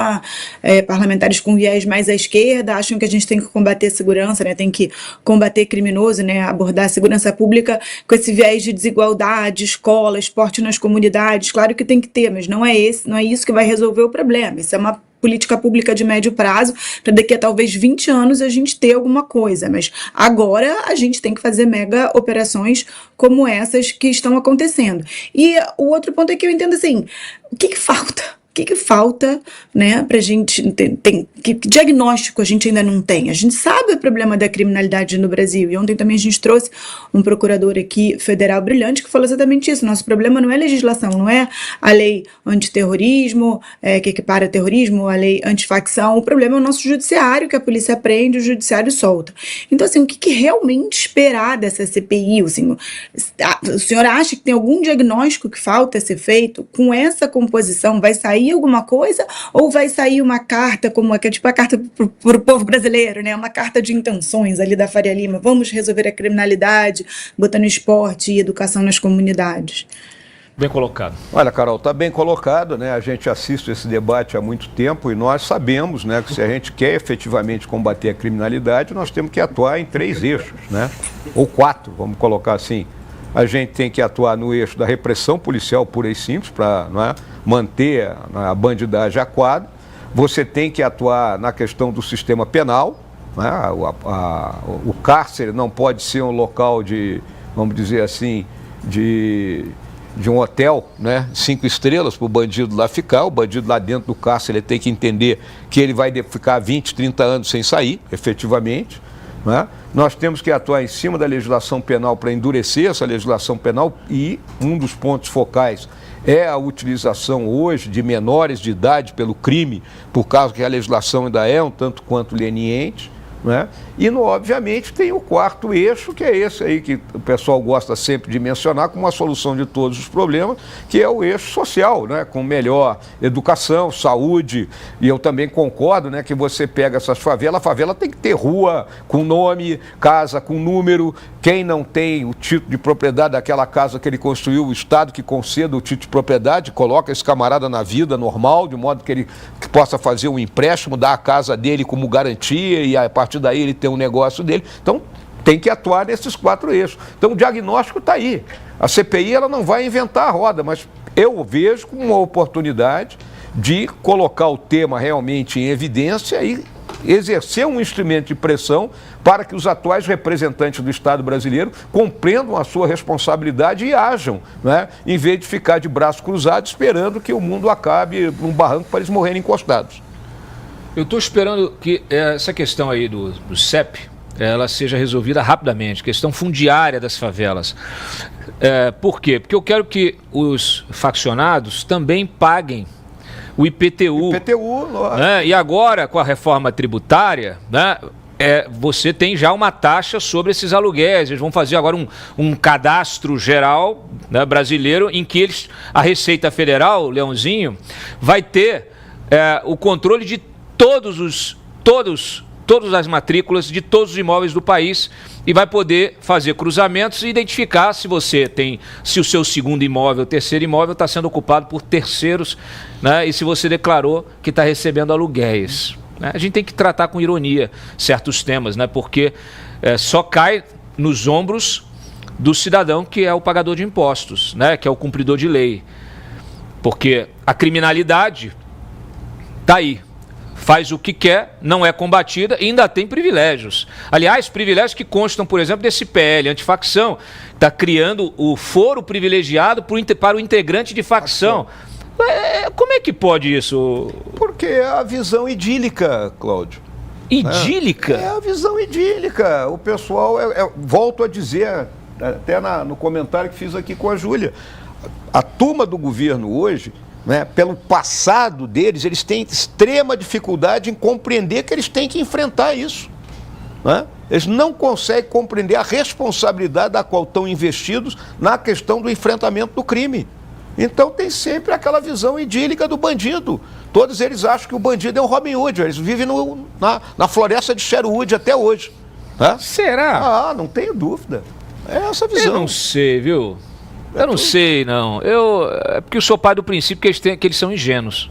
parlamentares com viés mais à esquerda acham que a gente tem que combater a segurança, né, tem que combater criminoso, né, abordar a segurança pública com esse viés de desigualdade, escola, esporte nas comunidades. Claro que tem que ter, mas não é isso que vai resolver o problema. Isso é uma política pública de médio prazo, para daqui a talvez 20 anos a gente ter alguma coisa, mas agora a gente tem que fazer mega operações como essas que estão acontecendo. E o outro ponto é que eu entendo assim, o que falta? O que falta, né, pra gente que diagnóstico a gente ainda não tem? A gente sabe o problema da criminalidade no Brasil, e ontem também a gente trouxe um procurador aqui federal brilhante que falou exatamente isso. Nosso problema não é legislação, não é a lei antiterrorismo, que equipara terrorismo, a lei antifacção. O problema é o nosso judiciário, que a polícia prende, o judiciário solta. Então, assim, o que realmente esperar dessa CPI? Assim, o senhor acha que tem algum diagnóstico que falta ser feito? Com essa composição, vai sair alguma coisa, ou vai sair uma carta como tipo a carta para o povo brasileiro, né? Uma carta de intenções ali da Faria Lima, vamos resolver a criminalidade, botando esporte e educação nas comunidades? Bem colocado. Olha, Carol, está bem colocado, né? A gente assiste esse debate há muito tempo e nós sabemos, né, que se a gente quer efetivamente combater a criminalidade, nós temos que atuar em 3 eixos, né? Ou 4, vamos colocar assim. A gente tem que atuar no eixo da repressão policial pura e simples para manter a bandidagem aquada. Você tem que atuar na questão do sistema penal. Né? O cárcere não pode ser um local de, vamos dizer assim, de um hotel, né, 5 estrelas para o bandido lá ficar. O bandido lá dentro do cárcere ele tem que entender que ele vai ficar 20, 30 anos sem sair, efetivamente. Né? Nós temos que atuar em cima da legislação penal para endurecer essa legislação penal, e um dos pontos focais é a utilização hoje de menores de idade pelo crime, por causa que a legislação ainda é um tanto quanto leniente. Né? E, obviamente, tem o 4º eixo, que é esse aí que o pessoal gosta sempre de mencionar como a solução de todos os problemas, que é o eixo social, né? Com melhor educação, saúde. E eu também concordo, né, que você pega essas favelas, a favela tem que ter rua com nome, casa com número. Quem não tem o título de propriedade daquela casa que ele construiu, o Estado que conceda o título de propriedade, coloca esse camarada na vida normal, de modo que ele possa fazer um empréstimo, dar a casa dele como garantia, e a partir daí ele tem um negócio dele. Então, tem que atuar nesses 4 eixos. Então, o diagnóstico está aí. A CPI ela não vai inventar a roda, mas eu vejo como uma oportunidade de colocar o tema realmente em evidência e exercer um instrumento de pressão para que os atuais representantes do Estado brasileiro compreendam a sua responsabilidade e ajam, né, em vez de ficar de braços cruzados esperando que o mundo acabe num barranco para eles morrerem encostados. Eu estou esperando que essa questão aí do CEP ela seja resolvida rapidamente, questão fundiária das favelas. Por quê? Porque eu quero que os faccionados também paguem o IPTU. Né? E agora, com a reforma tributária, né, você tem já uma taxa sobre esses aluguéis. Eles vão fazer agora um cadastro geral, né, brasileiro, em que a Receita Federal, Leãozinho, vai ter o controle de todas as matrículas de todos os imóveis do país, e vai poder fazer cruzamentos e identificar se o seu segundo imóvel, terceiro imóvel está sendo ocupado por terceiros, né, e se você declarou que está recebendo aluguéis. Né? A gente tem que tratar com ironia certos temas, né, porque só cai nos ombros do cidadão que é o pagador de impostos, né, que é o cumpridor de lei. Porque a criminalidade está aí. Faz o que quer, não é combatida e ainda tem privilégios. Aliás, privilégios que constam, por exemplo, desse PL antifacção, está criando o foro privilegiado para o integrante de facção. Como é que pode isso? Porque é a visão idílica, Cláudio. Idílica? É a visão idílica. O pessoal, volto a dizer, até no comentário que fiz aqui com a Júlia, a turma do governo hoje, né, pelo passado deles, eles têm extrema dificuldade em compreender que eles têm que enfrentar isso. Né? Eles não conseguem compreender a responsabilidade da qual estão investidos na questão do enfrentamento do crime. Então tem sempre aquela visão idílica do bandido. Todos eles acham que o bandido é um Robin Hood, eles vivem na floresta de Sherwood até hoje. Né? Será? Não tenho dúvida. É essa visão. Eu não sei, viu? Eu não sei, não. É porque eu sou pai do princípio que eles são ingênuos.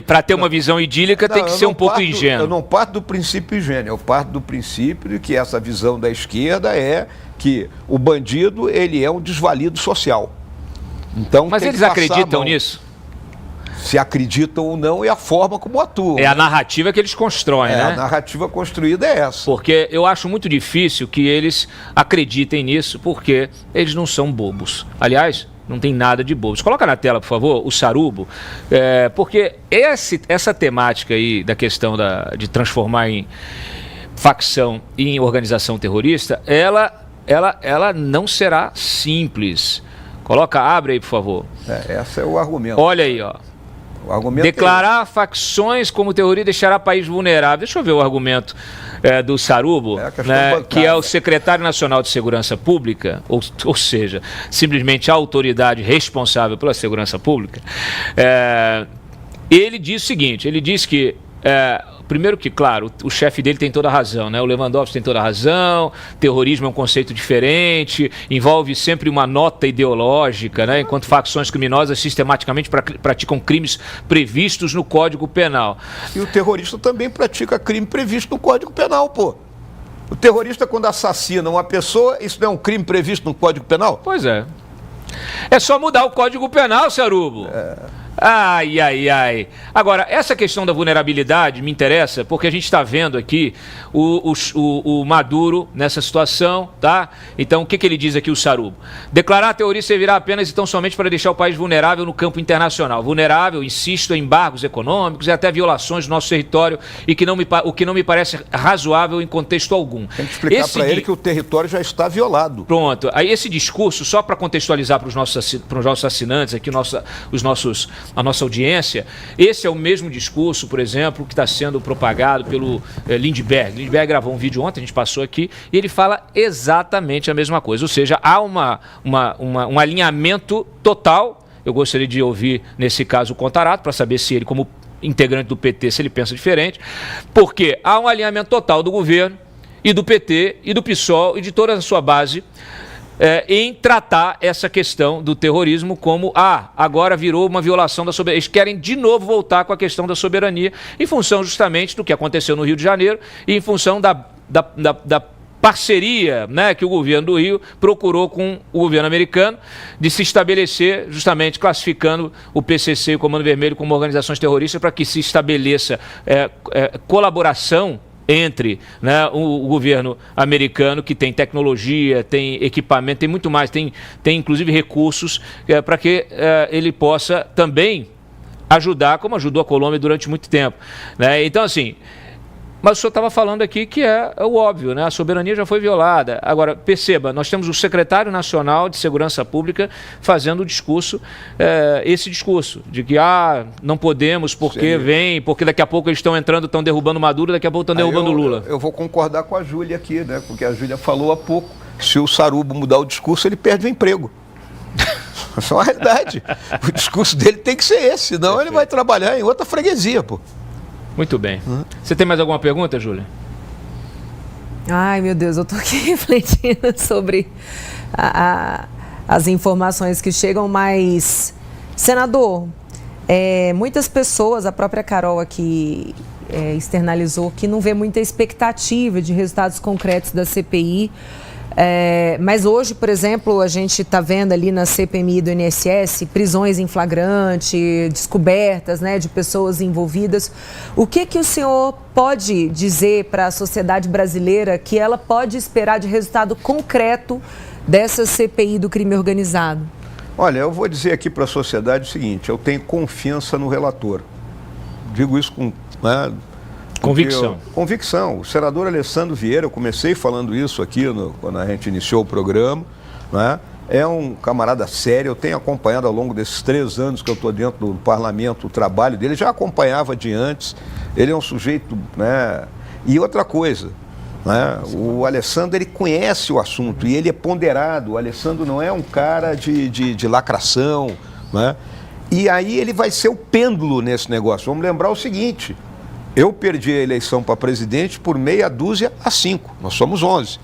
Para ter uma visão idílica tem que ser um pouco ingênuo. Eu não parto do princípio ingênuo, eu parto do princípio de que essa visão da esquerda é que o bandido ele é um desvalido social. Então, mas eles acreditam nisso? Se acreditam ou não, é a forma como atuam. É a narrativa que eles constroem, né? A narrativa construída é essa. Porque eu acho muito difícil que eles acreditem nisso, porque eles não são bobos. Aliás, não tem nada de bobos. Coloca na tela, por favor, o Sarubo, porque essa temática aí da questão de transformar em facção e em organização terrorista, ela não será simples. Abre aí, por favor. Esse é o argumento. Olha aí, ó. O argumento declarar facções como terrorista deixará país vulnerável. Deixa eu ver o argumento do Sarubo, né, que é o secretário nacional de segurança pública, ou seja, simplesmente a autoridade responsável pela segurança pública. Ele diz o seguinte, ele diz que primeiro que, claro, o chefe dele tem toda a razão, né? O Lewandowski tem toda a razão, terrorismo é um conceito diferente, envolve sempre uma nota ideológica, né? Enquanto facções criminosas sistematicamente praticam crimes previstos no Código Penal. E o terrorista também pratica crime previsto no Código Penal, pô. O terrorista, quando assassina uma pessoa, isso não é um crime previsto no Código Penal? Pois é. É só mudar o Código Penal, Sarubo. Ai, ai, ai. Agora, essa questão da vulnerabilidade me interessa porque a gente está vendo aqui o Maduro nessa situação, tá? Então, o que ele diz aqui, o Sarubo? Declarar a terrorista servirá apenas e tão somente para deixar o país vulnerável no campo internacional. Vulnerável, insisto, em embargos econômicos e até violações do nosso território, o que não me parece razoável em contexto algum. Tem que explicar para ele que o território já está violado. Pronto. Aí esse discurso, só para contextualizar para os nossos assinantes aqui, a nossa audiência, esse é o mesmo discurso, por exemplo, que está sendo propagado pelo Lindbergh. Lindbergh gravou um vídeo ontem, a gente passou aqui, e ele fala exatamente a mesma coisa. Ou seja, há um alinhamento total. Eu gostaria de ouvir, nesse caso, o Contarato, para saber se ele, como integrante do PT, se ele pensa diferente, porque há um alinhamento total do governo e do PT e do PSOL e de toda a sua base em tratar essa questão do terrorismo como, agora virou uma violação da soberania. Eles querem de novo voltar com a questão da soberania, em função justamente do que aconteceu no Rio de Janeiro e em função da parceria, né, que o governo do Rio procurou com o governo americano de se estabelecer, justamente classificando o PCC e o Comando Vermelho como organizações terroristas para que se estabeleça colaboração entre, né, o governo americano, que tem tecnologia, tem equipamento, tem muito mais, tem inclusive recursos para que ele possa também ajudar, como ajudou a Colômbia durante muito tempo, né? Então, assim, mas o senhor estava falando aqui que é o óbvio, né? A soberania já foi violada. Agora, perceba, nós temos o secretário nacional de segurança pública fazendo o discurso, esse discurso, de que não podemos, porque daqui a pouco eles estão entrando, estão derrubando Maduro, daqui a pouco estão derrubando Lula. Eu vou concordar com a Júlia aqui, né? Porque a Júlia falou há pouco, se o Sarubo mudar o discurso, ele perde o emprego. Essa é uma realidade. O discurso dele tem que ser esse, senão ele vai trabalhar em outra freguesia, pô. Muito bem. Você tem mais alguma pergunta, Júlia? Ai, meu Deus, eu estou aqui refletindo sobre as informações que chegam, mas, senador, muitas pessoas, a própria Carol aqui externalizou que não vê muita expectativa de resultados concretos da CPI. Mas hoje, por exemplo, a gente está vendo ali na CPMI do INSS prisões em flagrante, descobertas, né, de pessoas envolvidas. O que o senhor pode dizer para a sociedade brasileira que ela pode esperar de resultado concreto dessa CPI do crime organizado? Olha, eu vou dizer aqui para a sociedade o seguinte, eu tenho confiança no relator. Digo isso com... Convicção. Convicção. O senador Alessandro Vieira, eu comecei falando isso aqui quando a gente iniciou o programa, né? É um camarada sério, eu tenho acompanhado ao longo desses 3 anos que eu estou dentro do parlamento o trabalho dele, já acompanhava de antes, ele é um sujeito, né? E outra coisa, né? O Alessandro, ele conhece o assunto e ele é ponderado. O Alessandro não é um cara de lacração, né? E aí ele vai ser o pêndulo nesse negócio. Vamos lembrar o seguinte, eu perdi a eleição para presidente por 6-5, nós somos 11.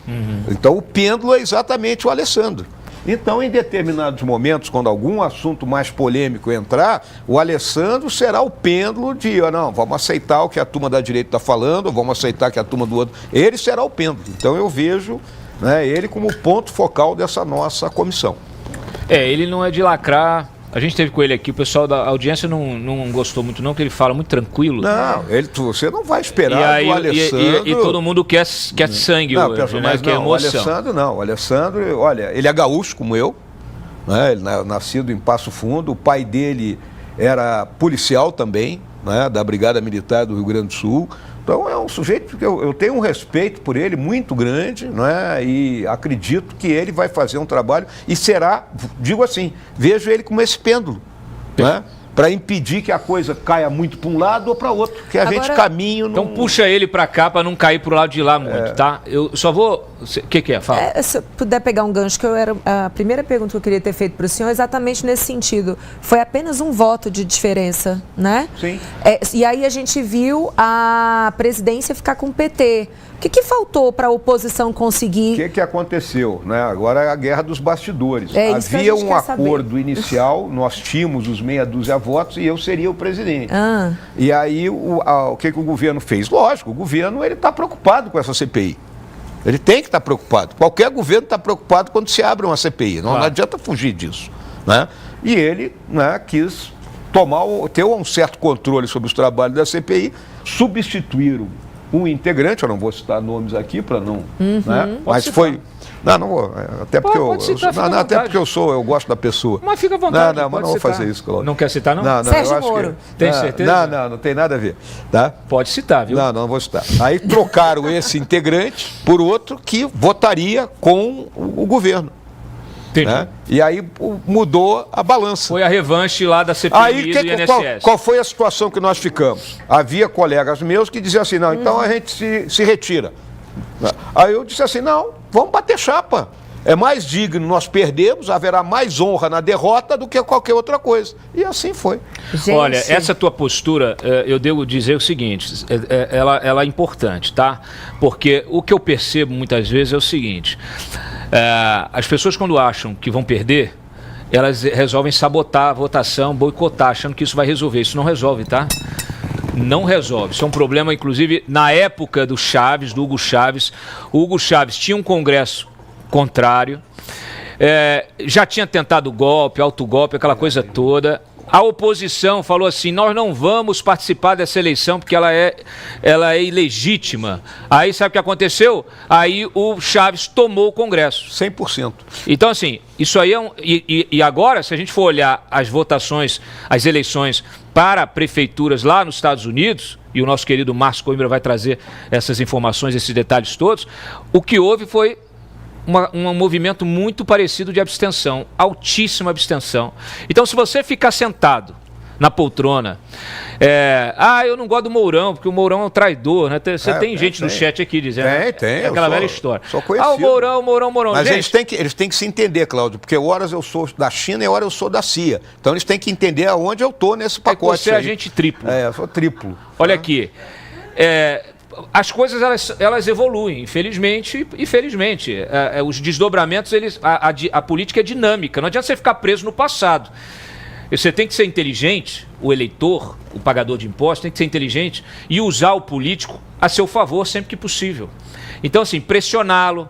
Então o pêndulo é exatamente o Alessandro. Então, em determinados momentos, quando algum assunto mais polêmico entrar, o Alessandro será o pêndulo de, não, vamos aceitar o que a turma da direita está falando, vamos aceitar que a turma do outro... Ele será o pêndulo. Então, eu vejo, né, ele como ponto focal dessa nossa comissão. Ele não é de lacrar. A gente teve com ele aqui, o pessoal da audiência não gostou muito não, porque ele fala muito tranquilo. Não, você não vai esperar do Alessandro... E todo mundo quer sangue não, hoje, mas quer não, emoção. O Alessandro, olha, ele é gaúcho como eu, né? Ele é nascido em Passo Fundo, o pai dele era policial também, né? Da Brigada Militar do Rio Grande do Sul. Então é um sujeito que eu tenho um respeito por ele muito grande, né? E acredito que ele vai fazer um trabalho e será, digo assim, vejo ele como esse pêndulo, né? Para impedir que a coisa caia muito para um lado ou para outro, que a gente caminhe... Então puxa ele para cá para não cair para o lado de lá muito, tá? Eu só vou... O que é? Fala. Se eu puder pegar um gancho, que a primeira pergunta que eu queria ter feito para o senhor é exatamente nesse sentido. Foi apenas um voto de diferença, né? Sim. E aí a gente viu a presidência ficar com o PT. O que faltou para a oposição conseguir? O que aconteceu, né? Agora é a guerra dos bastidores. Havia um acordo inicial, nós tínhamos os 6 votos e eu seria o presidente. E aí o que o governo fez? Lógico, o governo está preocupado com essa CPI. Ele tem que estar preocupado. Qualquer governo está preocupado quando se abre uma CPI. Não adianta fugir disso, né? E ele, né, quis ter um certo controle sobre os trabalhos da CPI, substituíram um integrante, eu não vou citar nomes aqui para não, né? Mas foi, não vou, até porque eu gosto da pessoa. Mas fica à vontade. Mas não vou fazer isso, Cláudio. Não quer citar não? Sérgio Moro. Tem certeza? Não tem nada a ver, tá? Pode citar, viu? Não vou citar. Aí trocaram esse integrante por outro que votaria com o governo. Né? E aí mudou a balança. Foi a revanche lá da CPI do INSS. Qual foi a situação que nós ficamos? Havia colegas meus que diziam assim, não, então a gente se retira. Aí eu disse assim, não, vamos bater chapa. É mais digno nós perdermos, haverá mais honra na derrota do que qualquer outra coisa. E assim foi. Gente. Olha, essa tua postura, eu devo dizer o seguinte, ela é importante, tá? Porque o que eu percebo muitas vezes é o seguinte, as pessoas quando acham que vão perder, elas resolvem sabotar a votação, boicotar, achando que isso vai resolver. Isso não resolve, tá? Não resolve. Isso é um problema, inclusive, na época do Chaves, do Hugo Chaves. O Hugo Chaves tinha um congresso contrário, já tinha tentado golpe, autogolpe, aquela coisa toda. A oposição falou assim, nós não vamos participar dessa eleição porque ela é ilegítima. Aí sabe o que aconteceu? Aí o Chaves tomou o Congresso. 100%. Então assim, isso aí e agora, se a gente for olhar as votações, as eleições para prefeituras lá nos Estados Unidos, e o nosso querido Márcio Coimbra vai trazer essas informações, esses detalhes todos, o que houve foi um movimento muito parecido de abstenção, altíssima abstenção. Então, se você ficar sentado na poltrona, eu não gosto do Mourão, porque o Mourão é um traidor, né? Você tem gente no chat aqui dizendo. Tem. Aquela velha história. Sou conhecido. O Mourão. Mas gente, eles têm que se entender, Cláudio, porque horas eu sou da China e horas eu sou da CIA. Então, eles têm que entender aonde eu estou nesse pacote. Você é agente triplo. Eu sou triplo. Olha aqui. As coisas elas evoluem, infelizmente e felizmente. Os desdobramentos, a política é dinâmica. Não adianta você ficar preso no passado. Você tem que ser inteligente, o eleitor, o pagador de impostos, tem que ser inteligente e usar o político a seu favor sempre que possível. Então, assim, pressioná-lo,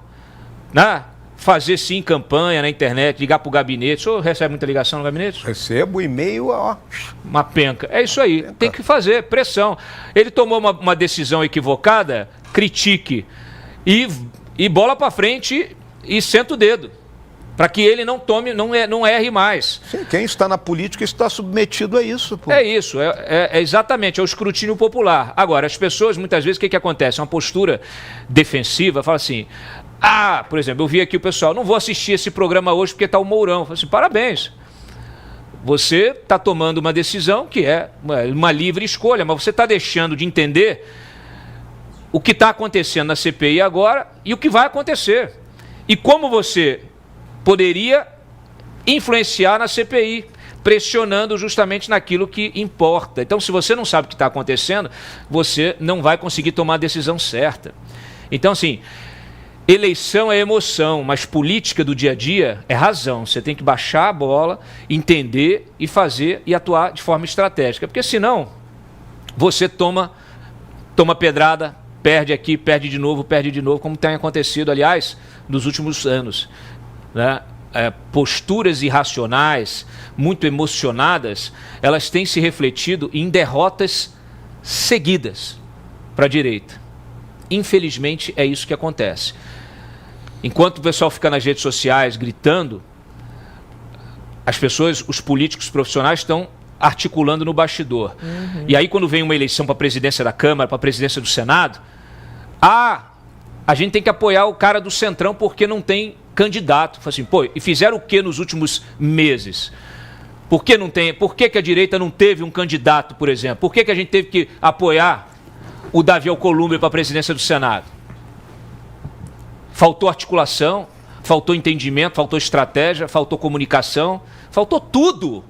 né? Fazer sim campanha na internet, ligar para o gabinete. O senhor recebe muita ligação no gabinete? Recebo e-mail, uma penca. É isso aí, tem que fazer pressão. Ele tomou uma decisão equivocada, critique e bola para frente e senta o dedo. Para que ele não erre mais. Sim, quem está na política está submetido a isso. Pô. É isso, exatamente, é o escrutínio popular. Agora, as pessoas, muitas vezes, o que acontece? Uma postura defensiva, fala assim... por exemplo, eu vi aqui o pessoal, não vou assistir esse programa hoje porque está o Mourão. Eu falei assim, parabéns. Você está tomando uma decisão que é uma livre escolha, mas você está deixando de entender o que está acontecendo na CPI agora e o que vai acontecer. E como você poderia influenciar na CPI, pressionando justamente naquilo que importa. Então, se você não sabe o que está acontecendo, você não vai conseguir tomar a decisão certa. Então, assim, eleição é emoção, mas política do dia a dia é razão. Você tem que baixar a bola, entender e fazer e atuar de forma estratégica. Porque senão, você toma pedrada, perde aqui, perde de novo, como tem acontecido, aliás, nos últimos anos, né? Posturas irracionais, muito emocionadas, elas têm se refletido em derrotas seguidas para a direita. Infelizmente, é isso que acontece. Enquanto o pessoal fica nas redes sociais gritando, as pessoas, os políticos profissionais estão articulando no bastidor. E aí, quando vem uma eleição para a presidência da Câmara, para a presidência do Senado, a gente tem que apoiar o cara do Centrão porque não tem candidato. Assim, pô, e fizeram o que nos últimos meses? Por que não tem? Por que a direita não teve um candidato, por exemplo? Por que a gente teve que apoiar o Davi Alcolumbre para a presidência do Senado? Faltou articulação, faltou entendimento, faltou estratégia, faltou comunicação, faltou tudo.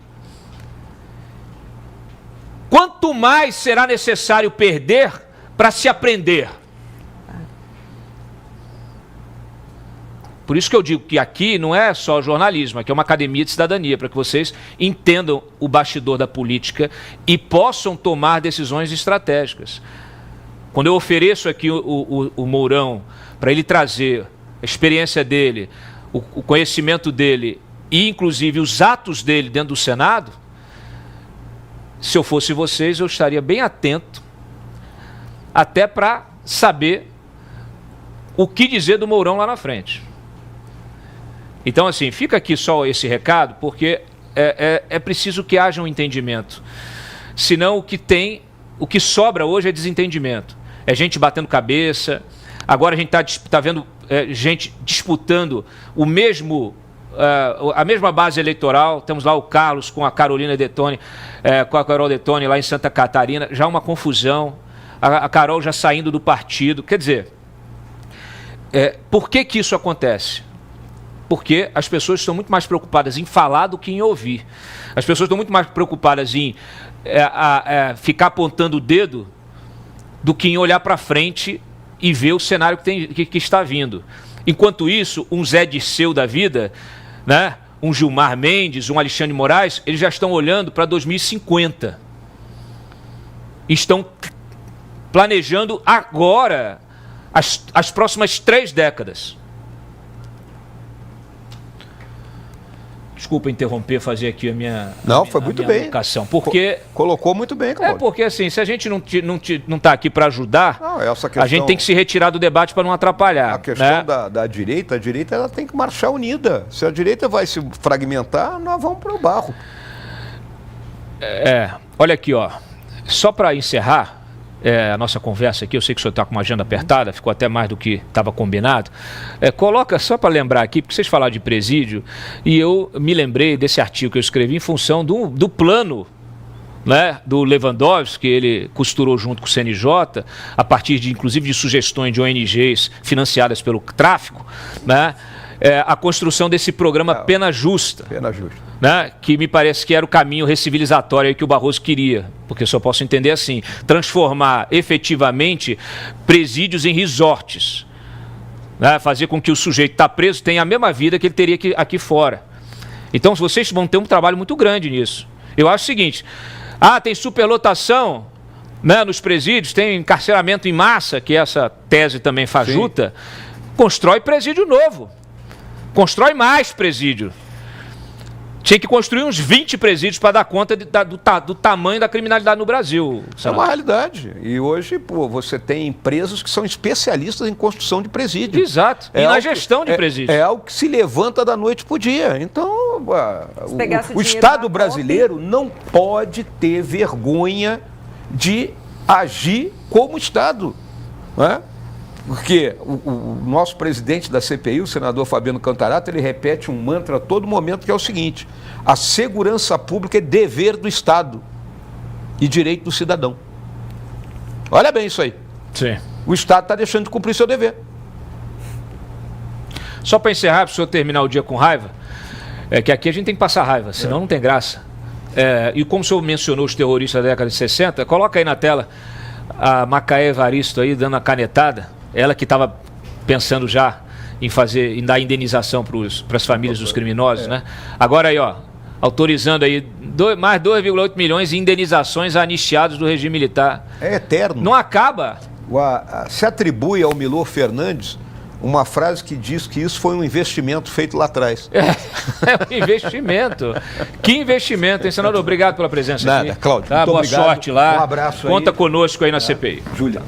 Quanto mais será necessário perder para se aprender? Por isso que eu digo que aqui não é só jornalismo, aqui é uma academia de cidadania, para que vocês entendam o bastidor da política e possam tomar decisões estratégicas. Quando eu ofereço aqui o Mourão para ele trazer a experiência dele, o conhecimento dele e, inclusive, os atos dele dentro do Senado, se eu fosse vocês, eu estaria bem atento, até para saber o que dizer do Mourão lá na frente. Então, assim, fica aqui só esse recado, porque é preciso que haja um entendimento. Senão, o que sobra hoje é desentendimento. É gente batendo cabeça. Agora a gente está vendo gente disputando o mesmo, a mesma base eleitoral. Temos lá o Carlos com a Carolina Detoni, com a Carol Detoni lá em Santa Catarina. Já uma confusão. A Carol já saindo do partido. Quer dizer, por que isso acontece? Porque as pessoas estão muito mais preocupadas em falar do que em ouvir. As pessoas estão muito mais preocupadas em ficar apontando o dedo do que em olhar para frente e ver o cenário que está vindo. Enquanto isso, um Zé Dirceu da vida, né, um Gilmar Mendes, um Alexandre de Moraes, eles já estão olhando para 2050. Estão planejando agora as próximas 3 décadas. Desculpa interromper, fazer aqui a minha foi muito bem. Alocação, porque colocou muito bem, Cláudio. Porque assim, se a gente não está aqui para ajudar, essa questão, a gente tem que se retirar do debate para não atrapalhar. A questão da direita, ela tem que marchar unida. Se a direita vai se fragmentar, nós vamos para o barro. Olha aqui, ó. Só para encerrar a nossa conversa aqui, eu sei que o senhor está com uma agenda apertada, ficou até mais do que estava combinado. Coloca só para lembrar aqui, porque vocês falaram de presídio, e eu me lembrei desse artigo que eu escrevi em função do plano, né, do Lewandowski, que ele costurou junto com o CNJ, a partir de, inclusive, de sugestões de ONGs financiadas pelo tráfico, né, a construção desse programa Pena Justa. Pena Justa. Né, que me parece que era o caminho recivilizatório que o Barroso queria, porque só posso entender assim, transformar efetivamente presídios em resorts, né, fazer com que o sujeito que está preso tenha a mesma vida que ele teria aqui fora. Então vocês vão ter um trabalho muito grande nisso. Eu acho o seguinte, tem superlotação, né, nos presídios, tem encarceramento em massa, que essa tese também fajuta. Constrói presídio novo, constrói mais presídio. Tinha que construir uns 20 presídios para dar conta do tamanho da criminalidade no Brasil. É uma realidade. E hoje, você tem empresas que são especialistas em construção de presídio. Exato. E na gestão de presídio. É algo que se levanta da noite para o dia. Então, o Estado brasileiro não pode ter vergonha de agir como Estado. Não é? Porque o nosso presidente da CPI, o senador Fabiano Contarato, ele repete um mantra a todo momento, que é o seguinte: a segurança pública é dever do Estado e direito do cidadão. Olha bem isso aí. Sim. O Estado está deixando de cumprir seu dever. Só para encerrar, para o senhor terminar o dia com raiva, É que aqui a gente tem que passar raiva, senão não tem graça. E como o senhor mencionou os terroristas da década de 60, coloca aí na tela a Macaé Evaristo aí dando a canetada, ela que estava pensando já em dar indenização para as famílias dos criminosos, né? Agora aí, ó, autorizando aí mais 2,8 milhões de indenizações a anistiados do regime militar. É eterno. Não acaba. Se atribui ao Milor Fernandes uma frase que diz que isso foi um investimento feito lá atrás. É um investimento. Que investimento, hein, senador? Obrigado pela presença aqui. Nada, Cláudio. Tá, boa obrigado. sorte lá. Um abraço aí. Conta conosco aí na CPI. Júlia.